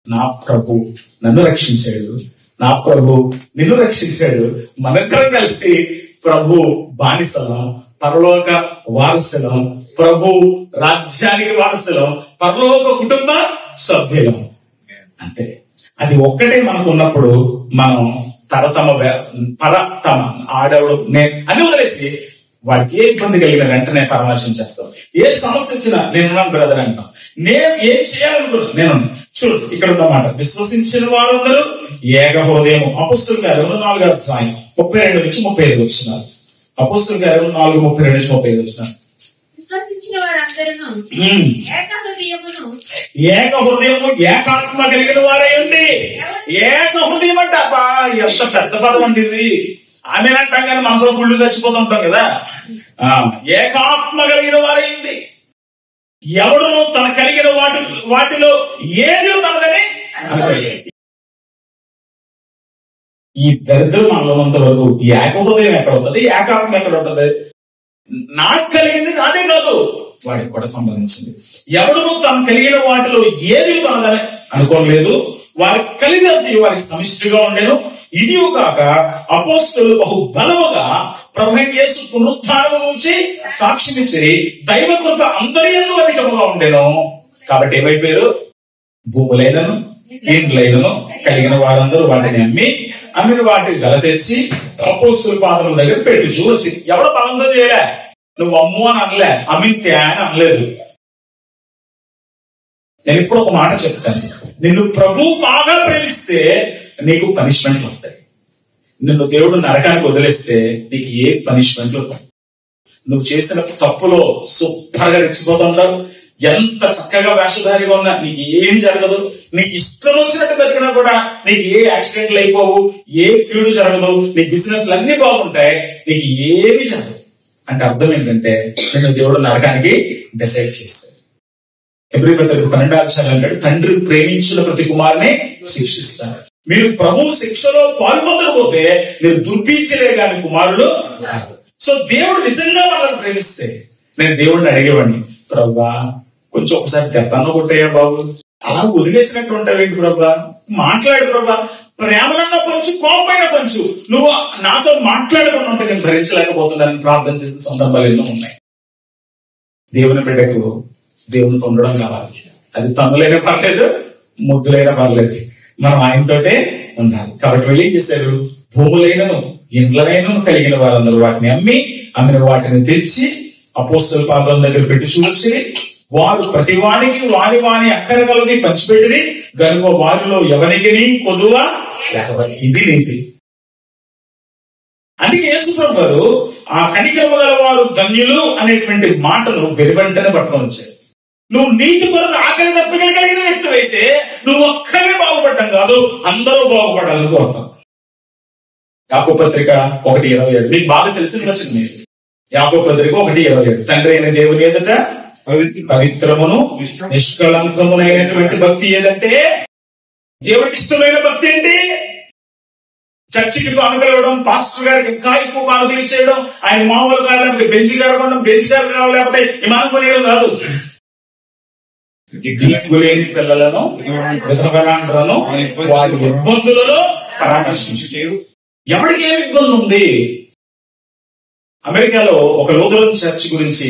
నా ప్రభు నన్ను రక్షించాడు, నా ప్రభు నిన్ను రక్షించాడు, మనందరం కలిసి ప్రభు బానిసలం, పరలోక వారసులం, ప్రభు రాజ్యానికి వారసులం, పరలోక కుటుంబ సభ్యులం. అంతే. అది ఒక్కటే మనకు ఉన్నప్పుడు మనం పరతమ ఆడవుడు నేను అని వదిలేసి వాడికి ఏ ఇబ్బంది కలిగిన వెంటనే పరామర్శం చేస్తాం. ఏ సమస్య వచ్చినా నేనున్నాను బ్రదర్ అంటాం. నేను ఏం చేయాలనుకున్నాను నేను. చూడు ఇక్కడ ఉన్నమాట, విశ్వసించిన వారందరూ ఏక హృదయం. అపొస్తలుల కార్యములు 4వ అధ్యాయం 32 నుంచి 35 వచ్చినారు. అపొస్తలుల కార్యములు 4:32 నుంచి 35 వచ్చినారు. విశ్వసించిన వారందరూ ఏక హృదయము ఏకాత్మ కలిగిన వారై ఉండి. ఏక హృదయం అంటే అబ్బా ఎంత పెద్ద పదం అంటే ఇది. ఆమె అంటాం కానీ మనసులో గుళ్ళు చచ్చిపోతుంటాం కదా. ఏకాత్మ కలిగిన వారై ఉండి ఎవడును తన కలిగిన వాటిలో ఏది తనదని. ఈ దరిద్రం మనలో ఉన్నంత వరకు ఏక హృదయం ఎక్కడ ఉంటుంది, ఏకాత్మ ఎక్కడ ఉంటుంది? నాకు కలిగింది నాదే కాదు, వాడికి కూడా సంబంధించింది. ఎవడును తను కలిగిన వాటిలో ఏది తనదని అనుకోలేదు. వారికి కలిగినది వారికి సమిష్టిగా ఉండేను. ఇది కాక అపోస్తలులు బహు బలముగా ప్రభువైన యేసు పునరుత్థానము నుంచి సాక్షిమిచ్చి దైవ కృప అందరి యందు అధికముగా ఉండేను. కాబట్టి ఏమైపోయారు, భూములైనను ఇండ్లైనను కలిగిన వారందరూ వాటిని అమ్మిన వాటిని గల తెచ్చి అపోస్తలుల పాదముల దగ్గర పెట్టి చూడొచ్చి. ఎవడో బలంతో చేయలే, నువ్వు అమ్ము అని అనలే, అమితే అని అనలేదు. నేను ఇప్పుడు ఒక మాట చెప్తాను, నిన్ను ప్రభు బాగా ప్రేమిస్తే నీకు పనిష్మెంట్లు వస్తాయి. నిన్ను దేవుడు నరకానికి వదిలేస్తే నీకు ఏ పనిష్మెంట్లు. నువ్వు చేసిన తప్పులో సూపర్ గా రెచ్చిపోతుంటావు. ఎంత చక్కగా వేషధారిగా ఉన్నా నీకు ఏమి జరగదు. నీకు ఇష్టం వచ్చినట్టు బతికినా కూడా నీకు ఏ యాక్సిడెంట్లు అయిపోవు, ఏ కీడు జరగదు, నీ బిజినెస్లు అన్ని బాగుంటాయి, నీకు ఏమి జరగదు. అంటే అర్థం ఏంటంటే నిన్ను దేవుడు నరకానికి డిసైడ్ చేస్తాడు. ఎబ్రీ 12వ అధ్యాయం అంటాడు, తండ్రి ప్రేమించిన ప్రతి కుమారుని శిక్షిస్తారు. మీరు ప్రభు శిక్షలో పాల్పొందకపోతే మీరు దుర్బీచలే కాని కుమారులు. సో దేవుడు నిజంగా వాళ్ళని ప్రేమిస్తే నేను దేవుడిని అడిగేవాడిని, ప్రభా కొంచెం ఒకసారి దెబ్బన్న కొట్టయ్యా బాబు, అలా వదిలేసినట్టు ఉంటావేంటి ప్రభా, మాట్లాడు ప్రభా, ప్రేమలన్న పంచు, కోపమైన పంచు, నువ్వు నాతో మాట్లాడకుండా ఉంటే నేను భరించలేకపోతున్నానని ప్రార్థన చేసిన సందర్భాలు ఎన్నో ఉన్నాయి. దేవుని బిడ్డకు దేవునితో ఉండడం కావాలి. అది తన్నులైనా పర్లేదు, ముద్దులైనా పర్లేదు, మనం ఆయనతోటే ఉండాలి. కాబట్టి వీళ్ళు ఏం చేశారు, భూములైనను ఇండ్లనైనను కలిగిన వారందరూ వాటిని అమ్మిన వాటిని తెచ్చి అపోస్తలుల పాదం దగ్గర పెట్టి చూసి వారు ప్రతి వానికి వారి అక్కర కలది పంచిపెట్టి గనుక వారిలో ఎవరికి కొదువా లేకపోతే. ఇది నీతి. అందుకే యేసు ప్రభువు గారు ఆ కనికరము గల వారు ధన్యులు అనేటువంటి మాటను వెలువెంటనే పట్టుకొని వచ్చారు. నువ్వు నీతి కొరకు ఆకలి తప్పిక కలిగిన వ్యక్తి అయితే నువ్వు ఒక్కడే బాగుపడ్డం కాదు, అందరూ బాగుపడాలని కోరుతాం. యాకోబు పత్రిక 1:27 మీకు బాగా తెలిసింది వచ్చింది. మీరు యాకోబు పత్రిక 1:27 తండ్రి అయిన దేవుని ఎదుట పవిత్రమును నిష్కళంకమునైనటువంటి భక్తి ఏదంటే, దేవుడికి ఇష్టమైన భక్తి ఏంటి? చర్చికి కానుకలవడం, పాస్టర్ గారికి ఇంకా ఎక్కువ కానుకలు ఇచ్చేయడం, ఆయన మామూలు కాదు బెంచి గారు కొనడం, బెంచి గారు లేకపోతే విమానం కొనేయడం కాదు. దిక్కులేని పిల్లలను విధవరాండ్రను వారి ఇబ్బందులలో పరామర్శించు. ఎవరికి ఏమి ఇబ్బంది ఉంది? అమెరికాలో ఒక లూథరన్ చర్చ్ గురించి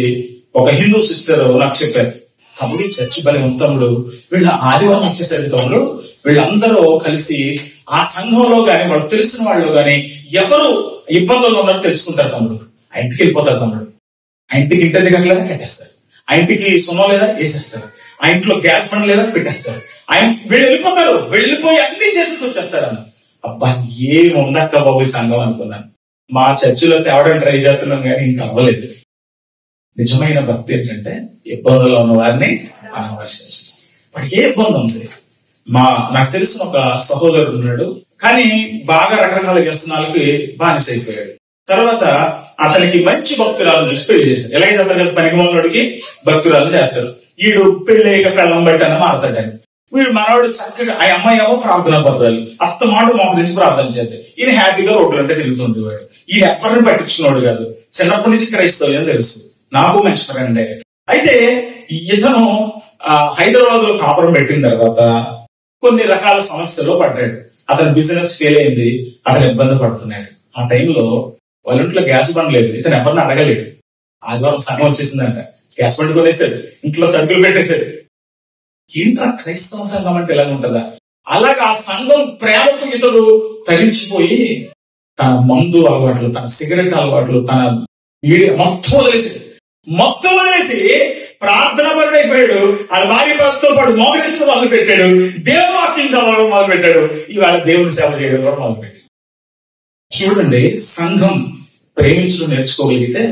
ఒక హిందూ సిస్టర్ నాకు చెప్పారు. తమ్ముడు చర్చ్ బలి తమ్ముడు, వీళ్ళ ఆదివారం వచ్చేసరికి తమ్ముడు వీళ్ళందరూ కలిసి ఆ సంఘంలో గాని వాళ్ళు తెలిసిన వాళ్ళు గాని ఎవరు ఇబ్బందుల్లో ఉన్నట్టు తెలుసుకుంటారు తమ్ముడు. ఆ ఇంటికి వెళ్ళిపోతారు తమ్ముడు. ఆ ఇంటికి ఇంటి గట్లనే కట్టేస్తారు, ఆ ఇంటికి సున్నం లేదా వేసేస్తారు, ఆ ఇంట్లో గ్యాస్ బండ్ లేదా పెట్టేస్తారు. వీళ్ళు వెళ్ళిపోతారు, వెళ్ళిపోయి అన్ని చేసేసి వచ్చేస్తారు అన్న. అబ్బా ఏం ఉండక్క బాబు సంఘం అనుకున్నాను. మా చర్చిలో తేవడం ట్రై చేస్తున్నాం కానీ ఇంకా అవ్వలేదు. నిజమైన భక్తి ఏంటంటే ఇబ్బందుల్లో ఉన్న వారిని పరామర్శించడం. వాడికి ఏ ఇబ్బంది ఉంది? నాకు తెలిసిన ఒక సహోదరుడు ఉన్నాడు, కానీ బాగా రకరకాల వ్యసనాలకి బానిస అయిపోయాడు. తర్వాత అతనికి మంచి భక్తురాలను చూసి పెళ్లి చేశారు. ఎలాగే చెప్తారు కదా, పనికిమాలినోడికి భక్తురాలను చేస్తారు. వీడు పెళ్ళయ్యాక పెళ్ళం బట్టని మారుతాడు. వీడు మనవాడు చక్కగా, ఆ అమ్మాయి ఏమో ప్రార్థనా పత్రాలు అస్తమాటు మొహం తెచ్చి ప్రార్థన చేద్దాం. ఈయన హ్యాపీగా రోడ్లు అంటే తిరుగుతుండేవాడు. ఈయన ఎవరిని పట్టించుకున్నాడు కాదు. చిన్నప్పటి నుంచి క్రైస్తవ్యం తెలుసు, నాకు మంచి ఫ్రెండే. అయితే ఇతను హైదరాబాద్ లో కాపురం పెట్టిన తర్వాత కొన్ని రకాల సమస్యలు పడ్డాడు. అతని బిజినెస్ ఫెయిల్ అయింది, అతను ఇబ్బంది పడుతున్నాడు. ఆ టైంలో వాళ్ళ ఇంట్లో గ్యాస్ బండ్ లేదు, ఇతను ఎవరిని అడగలేడు. ఆదివారం సంఘం వచ్చేసిందంట, గ్యాస్ బండ్ కొనేసాడు, ఇంట్లో సరుకులు పెట్టేశాడు. ఏంట్రా క్రైస్తవ సంఘం అంటే ఎలా ఉంటుందా? అలాగా ఆ సంఘం ప్రేమకు ఇతడు తరించిపోయి తన మందు అలవాట్లు, తన సిగరెట్ అలవాట్లు, తన మొత్తం వదిలేసి ప్రార్థన పరుడు అయిపోయాడు. అది భార్యతో పాటు మోకరించడం మొదలు పెట్టాడు, దేవుడు వాక్యం చదవడం మొదలు పెట్టాడు, ఇవాళ దేవుని సేవ చేయడం కూడా మొదలు పెట్టాడు. చూడండి, సంఘం ప్రేమించడం నేర్చుకోగలిగితే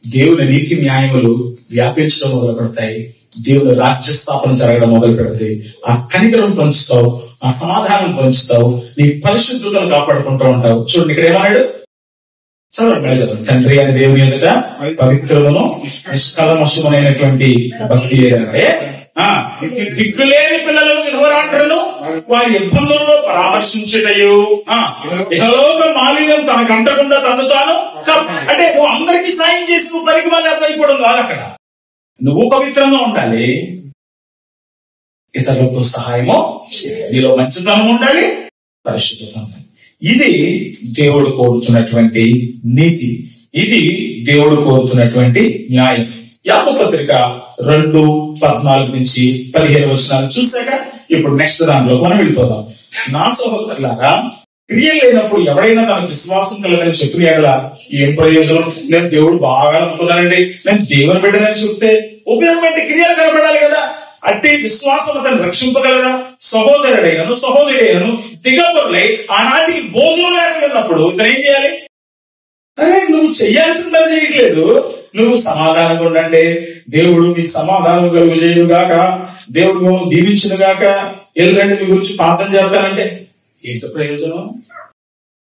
దేవుని నీతి న్యాయములు వ్యాపించడం మొదలు పెడతాయి, దేవుని రాజ్య స్థాపన జరగడం మొదలు పెడతాయి. ఆ కనికరం పంచుతావు, ఆ సమాధానం పంచుతావు, నీ పరిశుద్ధతను కాపాడుకుంటూ ఉంటావు. చూడండి ఇక్కడ ఏమన్నాడు, చదవండి. తండ్రి అని దేవుని ఎదుట పవిత్రులను నిష్కల్మషమైనటువంటి భక్తి ఏదంటే దిక్కులేని పిల్లలను విధవరాండ్రను వారి ఇబ్బందుల్లో పరామర్శించటయు, ఇహలోక మాలిన్యం తనకు అంటకుండా తను తాను. అంటే నువ్వు అందరికీ సాయం చేసి నువ్వు పనికి మళ్ళీ అయిపోవడం కాదు. అక్కడ నువ్వు పవిత్రంగా ఉండాలి, ఇతరులకు సహాయము, నీలో మంచితనం ఉండాలి, పరిశుద్ధత ఉండాలి. ఇది దేవుడు కోరుతున్నటువంటి నీతి, ఇది దేవుడు కోరుతున్నటువంటి న్యాయం. యాకోబు పత్రిక 2:14-15 చూసాక ఇప్పుడు నెక్స్ట్ దాంట్లో మనం వెళ్ళిపోదాం. నా సహోదరులారా, క్రియలు లేనప్పుడు ఎవరైనా తన విశ్వాసం కలదని చెప్పిన ఏం ప్రయోజనం? నేను దేవుడు బాగా అనుకున్నానండి, నేను దేవుని బిడ్డనని చెప్తే ఉపయోగం క్రియలు కనబడాలి కదా. అంటే విశ్వాసం అతను రక్షింపగలదా? సహోదరుడైనను సహోదరైనను దిగబరులై ఆనాటికి భోజనం లేకపోయినప్పుడు ఇతను ఏం చేయాలి? అరే నువ్వు చెయ్యాల్సిన పని చేయట్లేదు, నువ్వు సమాధానంగా ఉండండి, దేవుడు నీకు సమాధానం కలుగు చేయుగాక, దేవుడు దీవించును గాక, ఎల్లండి మీ గురించి ప్రార్థన చేస్తానంటే ఏంటో ప్రయోజనం?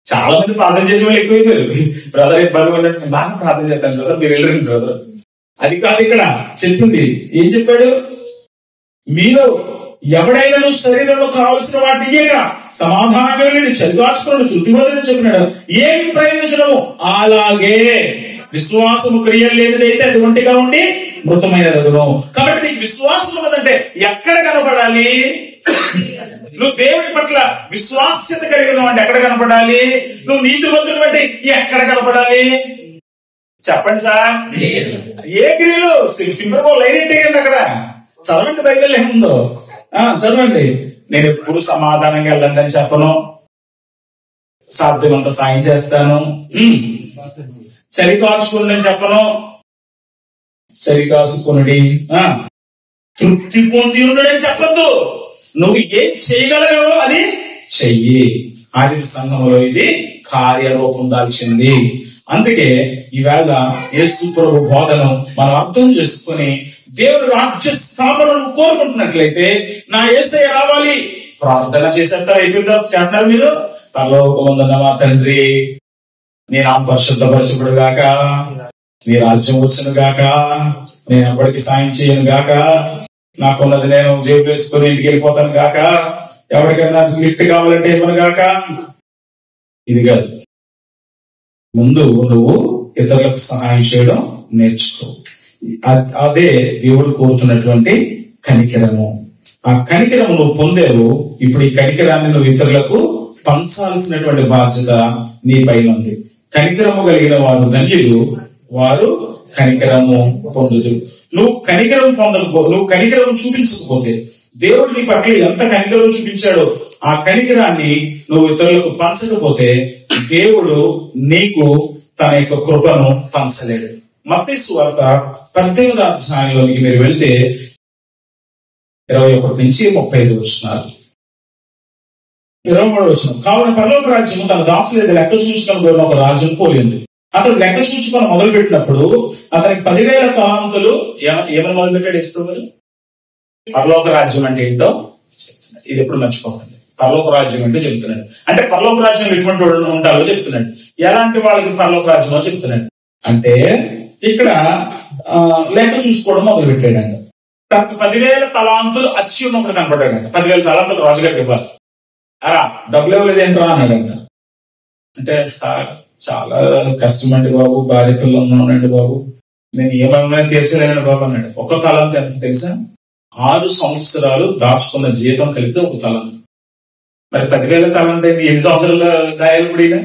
చాలా మంది ప్రార్థన చేసే వాళ్ళు ఎక్కువైపోయారు. బ్రదర్ ఇబ్బంది పడినట్టు బాగా ప్రార్థన చేస్తాను బ్రదర్, మీరు వెళ్ళండి బ్రదర్. అది కాదు ఇక్కడ చెప్పింది. ఏం చెప్పాడు? మీరు ఎవడైనా శరీరంలో కావలసిన వాటి ఇయ్యగా సమాధానంగా వెళ్ళి చదివాచుకోండి, తృప్తిపరులని చెప్పినాడు. ఏం ప్రయోజనము? అలాగే విశ్వాసము క్రియలు లేనిదైతే అది ఒంటిగా ఉండి మృతమైనదగును. కాబట్టి నీకు విశ్వాసం ఉన్నదంటే ఎక్కడ కనపడాలి? నువ్వు దేవుడి పట్ల విశ్వాస్యత కలిగిన అంటే ఎక్కడ కనపడాలి? నువ్వు నీతిమంతుడు అంటే ఎక్కడ కనపడాలి? చెప్పండి సార్. ఏ క్రియలు? సింపుల్ లైన్ ఎట్టేయండి అక్కడ. చదవండి, బైబిల్ ఏముందో చదవండి. నేను ఎప్పుడు సమాధానంగా వెళ్ళండి అని చెప్పను, సాధ్యమంత సాయం చేస్తాను. చలి కాచుకోండి అని చెప్పను, చలి కాసుకుని తృప్తి పొంది ఉండడని చెప్పద్దు. నువ్వు ఏం చేయగలగవో అది చెయ్యి. ఆది సంఘంలో ఇది కార్యరూపం దాల్చింది. అందుకే ఈవేళ యేసు ప్రభు బోధను మనం అర్థం చేసుకుని దేవుడు రాజ్య స్థాపనను కోరుకుంటున్నట్లయితే నా యేసయ్య రావాలి, ప్రార్థన చేసేస్తారు. అయిపోయిన తర్వాత చేస్తారు మీరు, పరలోకమందున్న మా తండ్రి నీ నామం పరిశుద్ధపరచబడు గాక, నీ రాజ్యం వచ్చును గాక, నేను ఎప్పటికీ సాయం చేయను గాక, నాకున్నది నేను జేబు వేసుకుని ఇంటికి వెళ్ళిపోతాను గాక, ఎవరికైనా లిఫ్ట్ కావాలంటే ఇవ్వను గాక. ఇది కాదు. ముందు నువ్వు ఇతరులకు సహాయం చేయడం నేర్చుకో. అదే దేవుడు కోరుతున్నటువంటి కనికరము. ఆ కనికరము నువ్వు పొందేవు. ఇప్పుడు ఈ కనికరాన్ని నువ్వు ఇతరులకు పంచాల్సినటువంటి బాధ్యత నీ పైన ఉంది. కనికరము కలిగిన వారు ధన్యులు, వారు కనికరము పొందుదు. నువ్వు కనికరం చూపించకపోతే, దేవుడు నీ పట్ల ఎంత కనికరం చూపించాడో ఆ కనికరాన్ని నువ్వు ఇతరులకు పంచకపోతే, దేవుడు నీకు తన యొక్క కృపను పంచలేడు. మత్తయి సువార్త 18వ అధ్యాయంలోనికి మీరు వెళ్తే 21 నుంచి 35 వచనాలు. 23వ వచనం, కావున పరలోక రాజ్యము తన దాసులేదు లెక్క చూసుకొని ఒక రాజ్యం పోయింది. అతడు లెక్క చూసుకొని మొదలు పెట్టినప్పుడు అతనికి 10,000 తలాంతులు. ఏమని మొదలు పెట్టాడు ఇస్తూ? పరలోక రాజ్యం అంటే ఏంటో ఇది ఎప్పుడు మర్చిపోకండి. పరలోక రాజ్యం అంటే చెప్తున్నాడు. అంటే పరలోక రాజ్యం ఎటువంటి వాళ్ళు ఉంటారో చెప్తున్నాడు. ఎలాంటి వాళ్ళకి పరలోక రాజ్యమో చెప్తున్నాడు. అంటే ఇక్కడ లెక్క చూసుకోవడం మొదలు పెట్టాడంట. తనకు 10,000 తలాంతులు అచ్చి ఉన్నప్పుడు కనపడ్డాడంట. 10,000 తలాంతులు రాజుగారికి ఇవ్వాలి. అరా డబ్బులు ఇవ్వలేదేంట్రా అన్నాడంట. అంటే సార్ చాలా కష్టం అండి బాబు, భార్య పిల్లలు ఉన్నానండి బాబు, నేను ఏమైనా తీర్చలేనండి బాబు అన్నాడు. ఒక తలాంతు ఎంత తెలుసా? 6 సంవత్సరాలు దాచుకున్న జీతం కలిపితే ఒక తలాంతు. మరి 10,000 తలాంతు అయితే 8 సంవత్సరాల దాయలుడిగా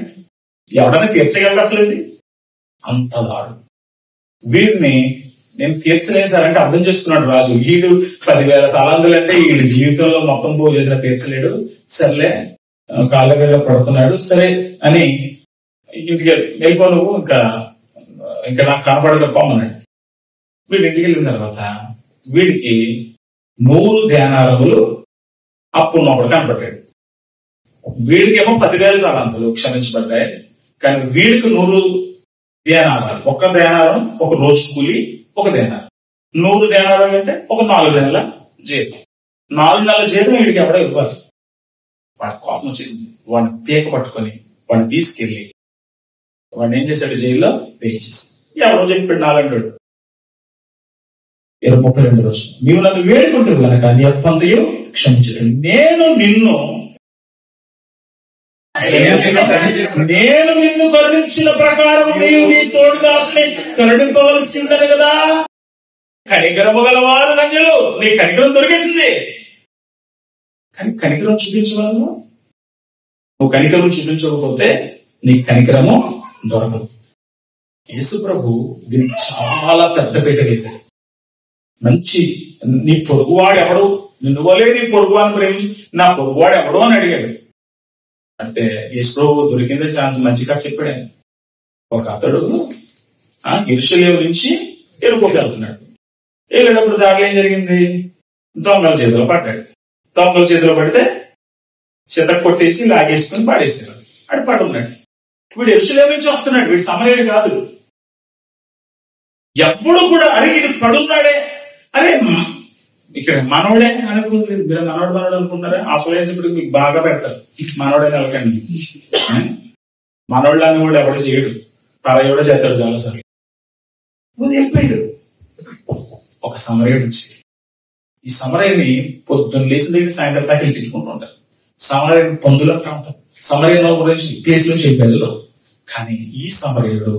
ఎవడన్నా తీర్చగలరు అసలు? ఇది అంత దాడు. వీడిని నేను తీర్చలేను సార్ అంటే అర్థం చేసుకున్నాడు రాజు. వీడు 10,000 తలాంతులు అంటే వీడి జీవితంలో మొత్తం పోలేసిన తీర్చలేడు. సర్లే కాళ్ళ వేళ పడుతున్నాడు, సరే అని ఇంటికి వెళ్ళిపో నువ్వు, ఇంకా నాకు కనపడకపోమన్నాడు. వీడి ఇంటికి వెళ్ళిన తర్వాత వీడికి 100 దేనారములు అప్పు ఉన్నప్పుడు కనపడ్డాడు. వీడికేమో 10,000 తలాంతులు క్షమించబడ్డాయి. కానీ వీడికి 100 దేనారాలు. ఒక దేనారం ఒక రోజు కూలి, ఒక దేనారం. 100 దేనారాలు అంటే ఒక 4 నెలల జీతం. 4 నెలల జీతం వీడికి ఎవడో ఇవ్వాలి. వాడి కోపం వచ్చేసింది. వాడిని పీక పట్టుకొని వాడిని తీసుకెళ్లి వాడిని ఏం చేశాడు? జైల్లో వేయించేసి. ఎవరో చెప్పాడు నాలంటాడు. 32 రోజు, నీవు నన్ను వేడుకుంటావు కనుక నీ అప్పంతయు క్షమించడు. నేను నిన్ను కరుణించిన ప్రకారం నీవు నీ తోడు దాసుని కరుణింపవలసిందని కదా. కనికరము గలవారు ధన్యులు, నీ కనికరం దొరికేసింది. కానీ కనికరం చూపించగలవు నువ్వు. కనికరం చూపించకపోతే నీ కనికరము దొరకదు. యేసు ప్రభు దీనికి చాలా పెద్ద పీట వేశాడు. మంచి నీ పొరుగువాడు ఎవడు, నిన్ను వలే నీ పొరుగువాడిని ప్రేమించి నా పొరుగువాడు ఎవడో అని అడిగాడు. అంటే యేసు ప్రభు దొరికిందే ఛాన్స్. మంచిగా చెప్పాడు. ఒక అతడు యెరూషలేము నుంచి ఎరుకోకి వెళ్తున్నాడు. వెళ్ళేటప్పుడు దారిలో ఏం జరిగింది? దొంగల చేతిలో పడ్డాడు. దొంగల చేతిలో పడితే చెత్త కొట్టేసి లాగేసుకుని పాడేసాడు. అటు పడున్నాడు. వీడు యెరూషలేము నుంచి వస్తున్నాడు. వీడు సమరయుడు కాదు. ఎప్పుడు కూడా అరే వీడు పడున్నాడే, అరే ఇక్కడ మనోడే అనుకుంటుంది. మీరు మనోడు అనుకుంటారా? అసలు ఇప్పుడు మీకు బాగా పెట్టారు. మనోడే నెలకండి. మనోళ్ళు అని కూడా ఎవడు చేయడు, తరయ్య కూడా చేస్తాడు చాలాసార్లు. నువ్వు చెప్పాడు. ఒక సమరయుడు వచ్చి ఈ సమరయుని పొద్దున్న లేచిన దగ్గర సాయంత్రం దాకా ఎక్కించుకుంటూ ఉంటారు. సమరయుని పొందులు అంటూ ఉంటారు. సమరయుని గురించి ప్లేస్ లో చెప్పాడు. కానీ ఈ సమరయుడు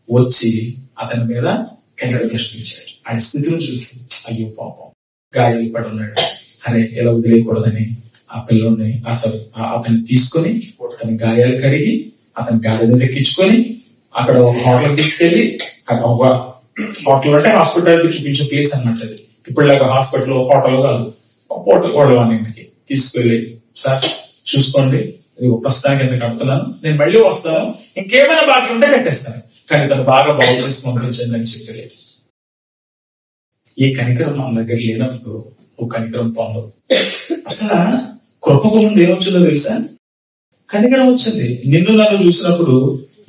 వచ్చి అతని మీద కనికరం కష్టించాడు. ఆయన స్థితిని చూసి అయ్యో పాపం గాయాలు పడి ఉన్నాడు, అరే ఎలా వదిలేయకూడదని ఆ పిల్లోని అసలు అతన్ని తీసుకొని అతని గాయాలు కడిగి అతని గాడి మీద ఎక్కించుకొని అక్కడ ఒక హోటల్ తీసుకెళ్లి, ఒక హోటల్ అంటే హాస్పిటల్ కి చూపించే ప్లేస్ అన్నట్టు. ఇప్పుడులాగా హాస్పిటల్ హోటల్ కాదు, హోటల్ అన్నింటికి తీసుకెళ్ళి, సార్ చూసుకోండి ప్రస్తుతానికి ఎంత కడుతున్నాను, నేను మళ్ళీ వస్తాను, ఇంకేమైనా బాకీ ఉంటే కట్టేస్తాను, కానీ తను బాగా బాగు చేసి పంపించండి అని చెప్పలేదు. ఈ కనికరం మన దగ్గర లేనప్పుడు నువ్వు కనికరం పొందవు. అసలు కృపకు ముందు ఏమొచ్చిందో తెలుసా? కనికరం వచ్చింది. నిన్ను నన్ను చూసినప్పుడు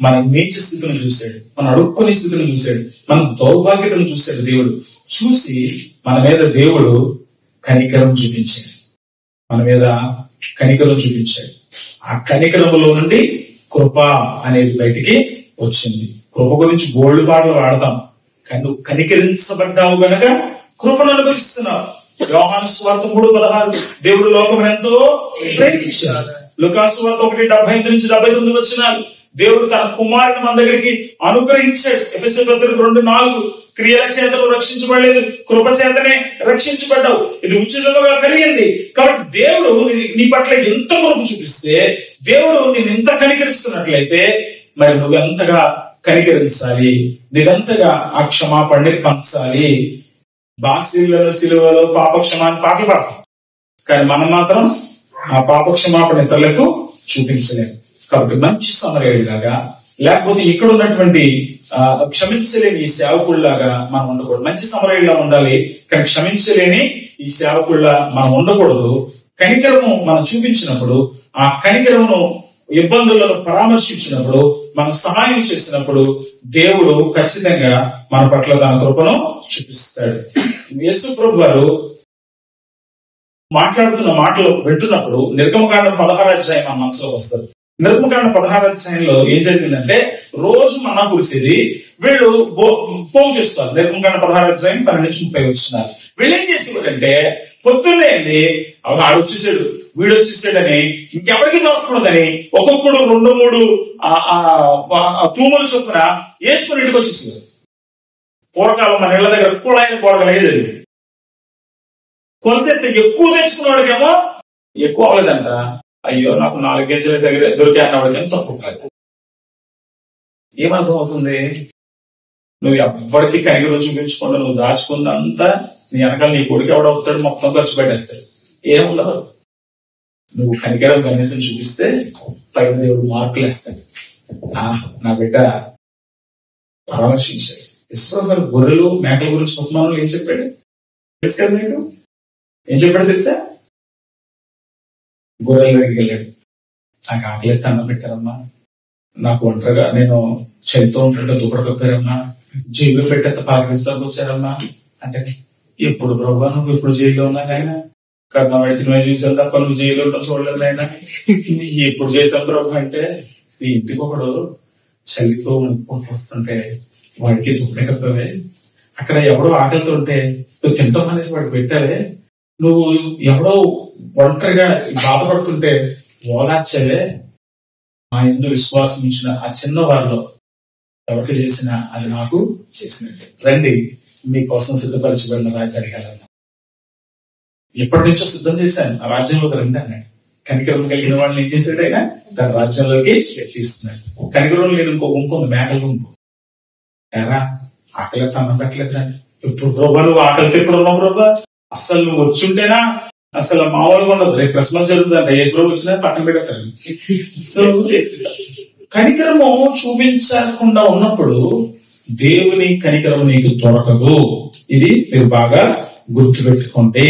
మన నీచ స్థితిని చూశాడు, మన అడుక్కునే స్థితిని చూశాడు, మన దౌర్భాగ్యతను చూశాడు. దేవుడు చూసి మన మీద దేవుడు కనికరం చూపించాడు. మన మీద కనికరం చూపించాడు. ఆ కనికరములో నుండి కృప అనేది బయటికి వచ్చింది. కృప గురించి గోల్డ్ పాటలు వాడతాం, కానీ నువ్వు కనికరించబడ్డావు గనక కృపను అనుభవిస్తున్నావు. యోహాను సువార్త 3:16 దేవుడు లోకమును ఎంతో ప్రేమించాడు. లూకా సువార్త 1:75 నుంచి 79 వచనాలు దేవుడు తన కుమారుని మన దగ్గరికి అనుగ్రహించాడు. ఎఫెసీయుల పత్రిక 2:4 క్రియల చేతను రక్షించబడలేదు, కృప చేతనే రక్షించబడ్డావు, ఇది ఉచితంగా కలిగింది. కాబట్టి దేవుడు నీ పట్ల ఎంత కృప చూపిస్తే దేవుడు నేను ఎంత కనికరిస్తున్నట్లయితే మరి నువ్వెంతగా కనికరించాలి, నీవెంతగా ఆ క్షమాపణని పంచాలి. బాసిలను సిలువలో పాపక్షమాన్ని పాటలు పాడతాం, కానీ మనం మాత్రం ఆ పాపక్షమాపణ ఇతరులకు చూపించలేము. కాబట్టి మంచి సమరయుడిలాగా, లేకపోతే ఇక్కడ ఉన్నటువంటి క్షమించలేని ఈ సేవకుల్లాగా మనం ఉండకూడదు. మంచి సమరయుడిలా ఉండాలి, కానీ క్షమించలేని ఈ సేవకుల్లా మనం ఉండకూడదు. కనికరము మనం చూపించినప్పుడు, ఆ కనికరమును ఇబ్బందులను పరామర్శించినప్పుడు, మనం సహాయం చేసినప్పుడు దేవుడు ఖచ్చితంగా మన పట్ల తన కృపను చూపిస్తాడు. యేసు ప్రభు వారు మాట్లాడుతున్న మాటలు వింటున్నప్పుడు నిర్గమకాండం 16వ అధ్యాయం మన మనసులోకి వస్తుంది. నిర్గమకాండం 16వ అధ్యాయంలో ఏం జరిగిందంటే, రోజు మన్నా కురిసేది, వీళ్ళు పోగు చేస్తారు. నిర్గమకాండం 16వ అధ్యాయం 12-30 వచ్చినారు. వీళ్ళు ఏం చేసేవారంటే, పొద్దున్నే ఆడొచ్చేసాడు వీడొచ్చేసాడని ఇంకెవరికి దొరకకూడదని ఒక్కొక్కడు 2-3 తూములు చొప్పున వేసుకుని ఇంటికి వచ్చేసాడు. పూర్వకాలం మన ఇళ్ల దగ్గర కుళాయిని గోడగలగే జరిగింది. కొలత ఎక్కువ తెచ్చుకున్నవాడికేమో ఎక్కువ అవ్వలేదంట. అయ్యో నాకు 4 గంజల దగ్గర దొరికే అన్నవాడికేమో తక్కువ కాదు. ఏమర్థం అవుతుంది? నువ్వు ఎవరికి కనికరం చూపించకుండా నువ్వు దాచుకుందంతా నీ వెనకాల నీ కొడుకు ఎవడవుతాడు, మొత్తం ఖర్చు పెట్టేస్తాడు. ఏముండదు. నువ్వు కనికరం కనీసం చూపిస్తే పైన దేవుడు మార్కులు వేస్తాడు. నా బిడ్డ పరామర్శించాడు. ఇస్రాయేలు గొర్రెలు మేకల గురించి ఉపమానంలో ఏం చెప్పాడు తెలుసు కదా నీకు? ఏం చెప్పాడు తెలుసా? గొర్రెల దగ్గరికి వెళ్ళాడు. నాకు ఆకలిస్తే అన్నం పెట్టారమ్మా, నాకు ఒంటరిగా నేను చలితో ఉంటుంటే దుప్పటి కప్పారమ్మా, జైలు పెట్టేంత పాకిస్తానికి వచ్చారమ్మా అంటే, ఎప్పుడు ప్రభావ నువ్వు ఎప్పుడు జైల్లో ఉన్నా ఆయన కర్ణావాడి సినిమా చూసాను తప్ప నువ్వు జైల్లో ఉండడం చూడలేదు ఆయన, ఎప్పుడు చేసాం ప్రభు అంటే, నీ ఇంటికి ఒకడు చలితో వస్తుంటే వాడికి దుప్పటి కప్పవే, అక్కడ ఎవడో ఆకలితో ఉంటే నువ్వు తింటాం అనేసి వాడికి పెట్టావే, నువ్వు ఎవడో ఒంటరిగా బాధపడుతుంటే ఓదార్చవే, మా యందు విశ్వాసం ఇచ్చిన ఆ చిన్న వారిలో ఎవరికి చేసినా అది నాకు చేసినట్టే. రండి, మీకోసం సిద్ధపరచబడిన రాజ్యానికి వెళ్ళాలి. ఎప్పటి నుంచో సిద్ధం చేశాను, ఆ రాజ్యంలోకి రండి అన్నాడు. కనికరం కలిగిన వాళ్ళని ఏం చేశాడు ఆయన? తన రాజ్యంలోకి తీసుకున్నాడు. కనికరం లేని ఇంకొంది మేకల గుంపు. ఎరా ఆకలితో అన్నం పెట్టలేదు రండి. ఎప్పుడు ప్రభా నువ్వు ఆకలితో ఎప్పుడు ఉన్నావు ప్రభా? అసలు నువ్వు వచ్చుంటేనా అసలు మామూలుగా ఉండదు. రేపు క్రిస్మస్ జరుగుతుందంట, ఏ రోజు వచ్చినా పక్కన పెడతారు. సో కనికరము చూపించకుండా ఉన్నప్పుడు దేవుని కనికరము నీకు దొరకదు. ఇది మీరు బాగా గుర్తుపెట్టుకోండి.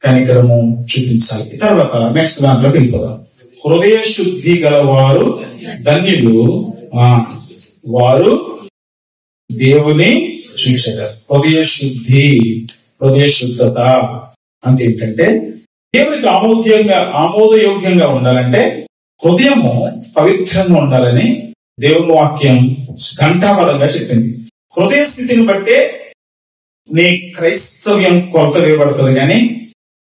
కనికరము చూపించాలి. తర్వాత నెక్స్ట్ దాంట్లోకి వెళ్ళిపోదాం. హృదయ శుద్ధి గలవారు ధన్యులు, వారు దేవుని చూశారు. హృదయ శుద్ధి, హృదయ శుద్ధత అంటే ఏంటంటే, దేవునికి ఆమోదయోగ్యంగా ఉండాలంటే హృదయము పవిత్రంగా ఉండాలని దేవుని వాక్యం ఘంటాపదంగా చెప్పింది. హృదయ స్థితిని బట్టే నీ క్రైస్తవ్యం కొలత వేయబడుతుంది, కానీ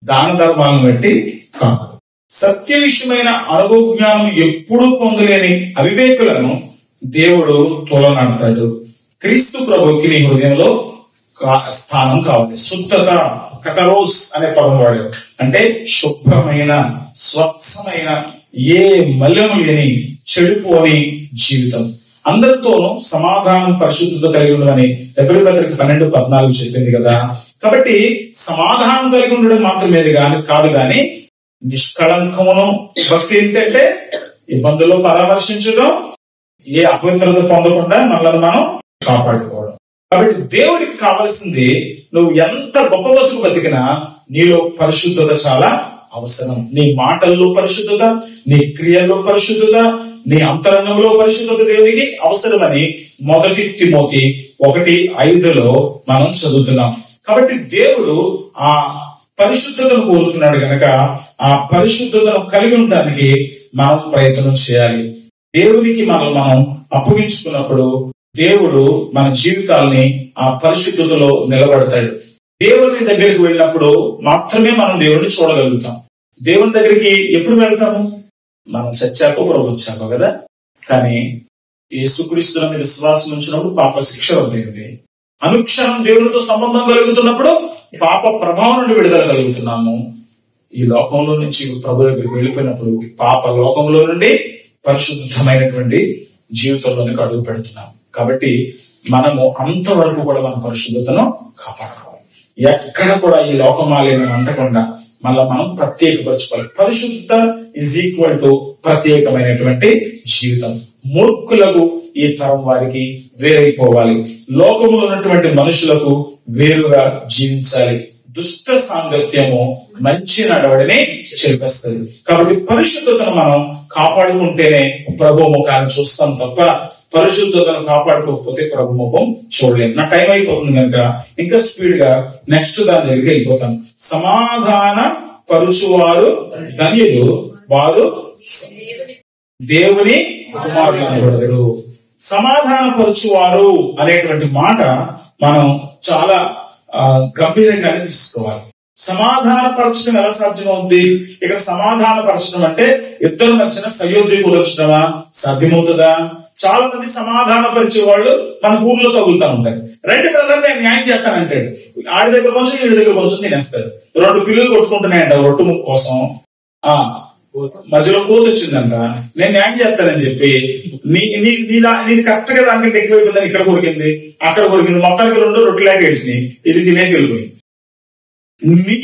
దాన ధర్మాలను బట్టి కాదు. సత్య విషయమైన అనుభవ జ్ఞానం ఎప్పుడూ పొందలేని అవివేకులను దేవుడు తోలనాడతాడు. క్రీస్తు ప్రభుకి నీ హృదయంలో స్థానం కావాలి. శుద్ధత, కకరోస్ అనే పదం వాడారు. అంటే శుభ్రమైన, స్వచ్ఛమైన, ఏ మలినము లేని, చెడిపోని జీవితం. అందరితోనూ సమాధానం, పరిశుద్ధత కలిగి ఉండదని హెబ్రీ పత్రిక 12:14 చెప్పింది కదా. కాబట్టి సమాధానం కలిగి ఉండడం మాత్రమే కాదు కానీ నిష్కళంకమును భక్తి ఏంటంటే ఇబ్బందుల్లో పరామర్శించడం, ఏ అపవిత్రత పొందకుండా మనల్ని మనం కాపాడుకోవడం. కాబట్టి దేవుడికి కావాల్సింది నువ్వు ఎంత గొప్ప బతుకు బతికినా నీలో పరిశుద్ధత చాలా అవసరం. నీ మాటల్లో పరిశుద్ధత, నీ క్రియల్లో పరిశుద్ధత, నీ అంతరంగంలో పరిశుద్ధత దేవునికి అవసరమని 1 తిమోతి 1:5 మనం చదువుతున్నాం. కాబట్టి దేవుడు ఆ పరిశుద్ధతను కోరుతున్నాడు కనుక ఆ పరిశుద్ధతను కలిగి ఉండడానికి మనం ప్రయత్నం చేయాలి. దేవునికి మనం అప్పగించుకున్నప్పుడు దేవుడు మన జీవితాల్ని ఆ పరిశుద్ధతలో నిలబడతాడు. దేవుని దగ్గరికి వెళ్ళినప్పుడు మాత్రమే మనం దేవుడిని చూడగలుగుతాం. దేవుని దగ్గరికి ఎప్పుడు వెళ్తాము? మనం చచ్చాకో వచ్చాకో కదా. కానీ యేసుక్రీస్తుల మీద విశ్వాసం ఉంచినప్పుడు పాప శిక్ష వదిలింది. అనుక్షణం దేవునితో సంబంధం కలుగుతున్నప్పుడు పాప ప్రభావం నుండి విడుదల కలుగుతున్నాము. ఈ లోకంలో నుంచి ప్రభు దగ్గరికి వెళ్ళిపోయినప్పుడు పాప లోకంలో నుండి పరిశుద్ధమైనటువంటి జీవితంలోనికి అడుగు పెడుతున్నాం. కాబట్టి మనము అంతవరకు కూడా మన పరిశుద్ధతను కాపాడుకోవాలి. ఎక్కడ కూడా ఈ లోకమాలిని అంటకుండా మళ్ళీ మనం ప్రత్యేకపరచుకోవాలి. పరిశుద్ధ ఈజ్ ఈక్వల్ టు ప్రత్యేకమైనటువంటి జీవితం. మూర్ఖులకు ఈ తరం వారికి వేరైపోవాలి. లోకములో ఉన్నటువంటి మనుషులకు వేరుగా జీవించాలి. దుష్ట సాంగత్యము మంచి నడవడిని చేపేస్తుంది. కాబట్టి పరిశుద్ధతను మనం కాపాడుకుంటేనే ప్రభు ముఖాన్ని చూస్తాం తప్ప పరిశుద్ధతను కాపాడుకోకపోతే ప్రభు ముఖం చూడలేము. నా టైం అయిపోతుంది కనుక ఇంకా స్పీడ్ గా నెక్స్ట్ దాని దగ్గరికి వెళ్ళిపోతాం. సమాధాన పరుచువారు ధన్యులు, వారు దేవుని కుమారులు అనబడతారు. సమాధాన పరుచువారు అనేటువంటి మాట మనం చాలా గంభీరంగానే తీసుకోవాలి. సమాధాన పరచడం ఎలా సాధ్యమవుతుంది? ఇక్కడ సమాధాన పరచడం అంటే ఇద్దరు మధ్యన సయోధ్య కూర్చడమా? సాధ్యమవుతుందా? చాలా మంది సమాధాన పరిచే వాళ్ళు మన ఊర్లో తగులుతా ఉంటారు. రైతు బ్రదర్ నేను న్యాయం చేస్తానంటాడు. ఆడి దగ్గర కొంచెం వీడి దగ్గర కొంచెం తినేస్తారు. 2 పిల్లలు కొట్టుకుంటున్నాయంట రొట్టు ముక్కు కోసం. మధ్యలో కోత వచ్చిందంట, నేను న్యాయం చేస్తానని చెప్పి నీది కరెక్ట్ గా దానికంటే ఎక్కువైపోయిందని ఇక్కడ కొరికింది, అక్కడ కొరికింది, మొత్తానికి 2 రొట్టెలాగా ఏడ్చినాయి. ఇది తినేసి వెళ్ళిపోయింది.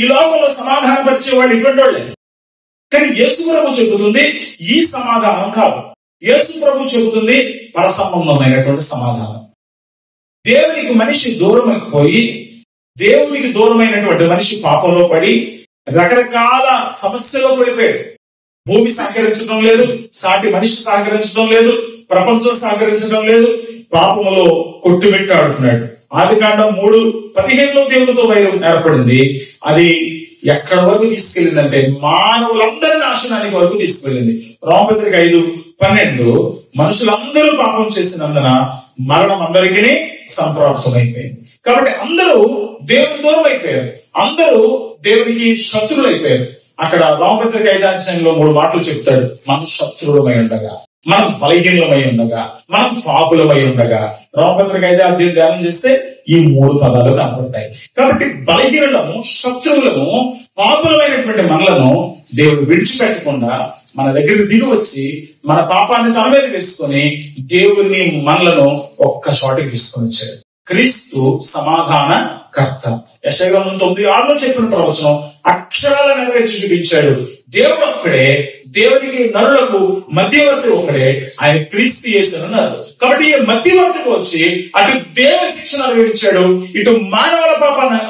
ఈ లోకంలో సమాధానం పరిచే వాళ్ళు ఇటువంటి వాళ్ళే. కానీ యేసు ప్రభు చెబుతుంది ఈ సమాధానం కాదు. యేసు ప్రభు చెబుతుంది పరసంబంధమైనటువంటి సమాధానం. దేవునికి మనిషి దూరం అయిపోయి, దేవునికి దూరమైనటువంటి మనిషి పాపంలో పడి రకరకాల సమస్యలో పడిపోయాడు. భూమి సహకరించడం లేదు, సాటి మనిషి సహకరించడం లేదు, ప్రపంచం సహకరించడం లేదు, పాపములో కొట్టుమిట్టాడుతున్నాడు. ఆదికాండం 3:15 దేవునితో వైరం ఏర్పడింది. అది ఎక్కడి వరకు తీసుకెళ్ళిందంటే మానవులందరి నాశనానికి వరకు తీసుకెళ్ళింది. రోమపత్రిక 5:12 మనుషులందరూ పాపం చేసినందున మరణం అందరికీ సంప్రాప్తమైపోయింది. కాబట్టి అందరూ దేవుని దూరం అయిపోయారు, అందరూ దేవునికి శత్రువులు అయిపోయారు. అక్కడ రోమపత్రిక 5:3 3 మాటలు చెప్తాడు. మనం శత్రువులమై ఉండగా, మనం బలహీనమై ఉండగా, మనం పాపులమై ఉండగా. రోమపత్రిక 5 ధ్యానం చేస్తే ఈ 3 పదాలు కనపడతాయి. కాబట్టి బలహీనులము, శత్రువులము, పాపులమైనటువంటి మనలను దేవుడు విడిచిపెట్టకుండా మన దగ్గరికి దిగి వచ్చి మన పాపాన్ని తన మీద వేసుకొని దేవుని మనలను ఒక్క చోటకి తీసుకొని వచ్చాడు. క్రీస్తు సమాధాన కర్త. యెషయా 9:6 చెప్పిన ప్రవచనం అక్షరాల నెరవేర్చి చూపించాడు. దేవుడు ఒక్కడే, దేవునికి నరులకు మధ్యవర్తి ఒకడే, ఆయన క్రీస్తు యేసు అన్నారు. కాబట్టి ఈ మధ్యవర్తికి వచ్చి అటు దేవుని శిక్షణ అనుభవించాడు, ఇటు మానవుల పాపాన్ని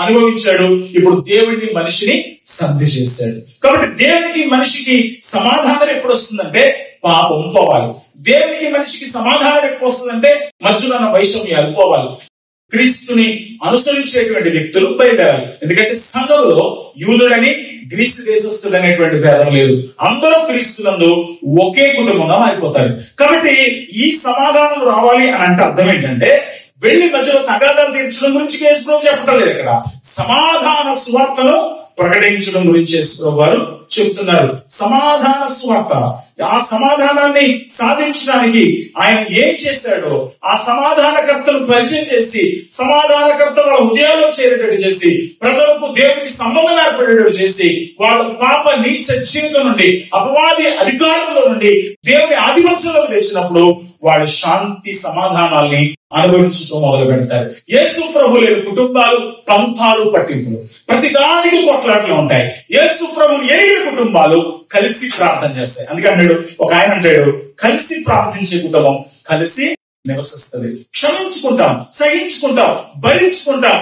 అనుభవించాడు, ఇప్పుడు దేవుడిని మనిషిని సంధి చేశాడు. కాబట్టి దేవునికి మనిషికి సమాధానం ఎప్పుడు వస్తుందంటే పాపం పోవాలి. దేవునికి మనిషికి సమాధానం ఎప్పుడు వస్తుందంటే మధ్యలో ఉన్న వైషమ్యాలు పోవాలి. క్రీస్తుని అనుసరించేటువంటి వ్యక్తులు బయలుదేరాలి. ఎందుకంటే సంఘంలో యూదుడని గ్రీసు దేశస్థుడు అనేటువంటి భేదం లేదు. అందరూ క్రీస్తునందు ఒకే కుటుంబంగా మారిపోతారు. కాబట్టి ఈ సమాధానం రావాలి అని అంటే అర్థం ఏంటంటే వెళ్లి మధ్యలో తగాదాలు తీర్చడం గురించి యేసు చెప్పడం లేదు. ఇక్కడ సమాధాన సువార్తను ప్రకటించడం గురించి యేసు వారు చెప్తున్నారు. సమాధాన సువార్త, ఆ సమాధానాన్ని సాధించడానికి ఆయన ఏం చేశాడో ఆ సమాధానకర్తను పరిచయం చేసి, సమాధానకర్త వాళ్ళ హృదయాల్లో చేరేటట్టు చేసి, ప్రజలకు దేవునికి సంబంధం ఏర్పడేటట్టు చేసి, వాళ్ళ పాప నీచ జీవితం నుండి, అపవాది అధికారంలో నుండి దేవుని ఆధిపత్యంలో తెచ్చినప్పుడు వాళ్ళు శాంతి సమాధానాల్ని అనుభవించడం మొదలు పెడతారు. యేసు ప్రభు లేని కుటుంబాలు పంతాలు పట్టింపులు, ప్రతిదానికి కొట్లాట్లు ఉంటాయి. యేసు ప్రభు ఎరిగిన కుటుంబాలు కలిసి ప్రార్థన చేస్తాయి. అందుకే ఒక ఆయన అంటాడు, కలిసి ప్రార్థించే కుటుంబం కలిసి నివసిస్తుంది. క్షమించుకుంటాం, సహించుకుంటాం, భరించుకుంటాం.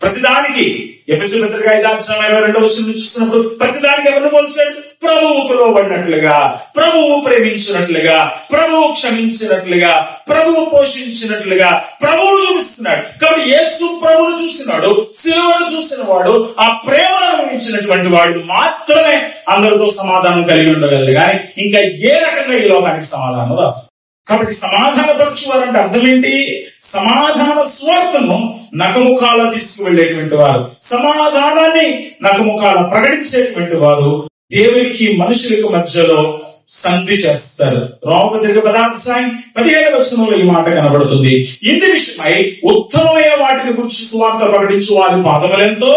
ప్రతిదానికి ఎఫెసీయుల పత్రిక 5:22 చూస్తున్నప్పుడు ప్రతిదానికి ఎవరిని పోల్చాడు? ప్రభువుకు లోబడినట్లుగా, ప్రభువు ప్రేమించినట్లుగా, ప్రభువు క్షమించినట్లుగా, ప్రభువు పోషించినట్లుగా ప్రభువును చూపిస్తున్నాడు. కాబట్టి యేసు ప్రభువును చూసినాడు, సిలువను చూసిన వాడు, ఆ ప్రేమను అనుభవించినటువంటి వాడు మాత్రమే అందరితో సమాధానం కలిగి ఉండగలడు. కానీ ఇంకా ఏ రకంగా ఈ లోకానికి సమాధానం రాదు. కాబట్టి సమాధాన పరచువారంటే అర్థం ఏంటి? సమాధాన స్వార్థను నఖముఖాల తీసుకువెళ్ళేటువంటి వారు, సమాధానాన్ని నఖముఖాల ప్రకటించేటువంటి వారు, దేవునికి మనుషులకు మధ్యలో సంధి చేస్తారు. రోమపత్రిక 10:15 ఈ మాట కనబడుతుంది. ఇందు విషయమై ఉత్తమమైన వాటిని గురించి సువార్త ప్రకటించు వారి పాదములెంతో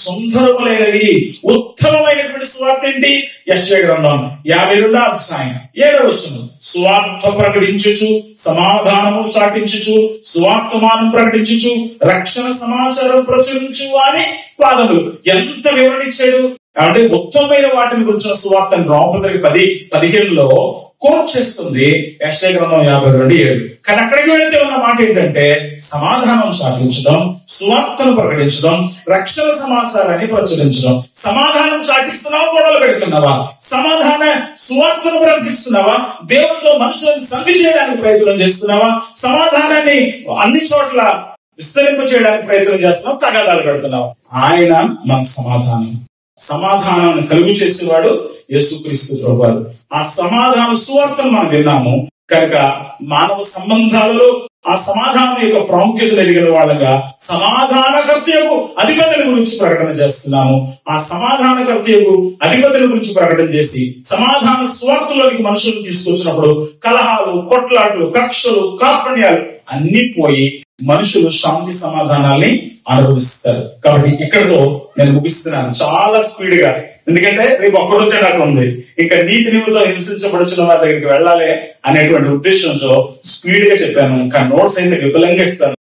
సుందరములైనవి. ఉత్తమమైనటువంటి సువార్త ఏంటి? యెషయా గ్రంథం 52:7 సువార్త ప్రకటించుచు సమాధానము చాటించుచు సువార్తమానం ప్రకటించుచు రక్షణ సమాచారం ప్రచురించు అని పాదములు. ఎంత వివరణ ఇచ్చాడు అంటే ఉత్తమమైన వాటిని గురించిన సువార్తను రోమపత్రిక 10:15 కోట్ చేస్తుంది యెషయా గ్రంథం 52:7. కానీ అక్కడికి వెళితే ఉన్న మాట ఏంటంటే సమాధానం చాటించడం, సువార్తను ప్రకటించడం, రక్షణ సమాచారాన్ని ప్రచురించడం. సమాధానం చాటిస్తున్నావా, గొడవలు పెడుతున్నావా? సమాధాన సువార్తను ప్రకటిస్తున్నావా? దేవుడితో మనుషులను సంధి చేయడానికి ప్రయత్నం చేస్తున్నావా? సమాధానాన్ని అన్ని చోట్ల విస్తరింప చేయడానికి ప్రయత్నం చేస్తున్నావు, తగాదాలు పెడుతున్నావు. ఆయన మన సమాధానాన్ని కలుగు చేసేవాడు యేసుక్రీస్తు ప్రభువారు. ఆ సమాధాన సువార్తను మనం విన్నాము కనుక మానవ సంబంధాలలో ఆ సమాధానం యొక్క ప్రాముఖ్యత ఎరిగిన వాళ్ళగా సమాధానకర్తయకు అధిపతుల గురించి ప్రకటన చేస్తున్నాము. ఆ సమాధానకర్తయకు అధిపతుల గురించి ప్రకటన చేసి సమాధాన సువార్తలోనికి మనుషులను తీసుకొచ్చినప్పుడు కలహాలు, కొట్లాట్లు, కక్షలు, కార్పణ్యాలు అన్ని పోయి మనుషులు శాంతి సమాధానాల్ని అనుభవిస్తారు. కాబట్టి ఇక్కడతో నేను ముగిస్తున్నాను చాలా స్పీడ్ గా, ఎందుకంటే రేపు ఒక్కరోజే నాకు ఉంది. ఇంకా నీతి నిమిత్తం హింసించబడుచున్న వారి దగ్గరికి వెళ్ళాలి అనేటువంటి ఉద్దేశంతో స్పీడ్ గా చెప్పాను. ఇంకా నోట్స్ అయితే విపులంగా ఇస్తాను.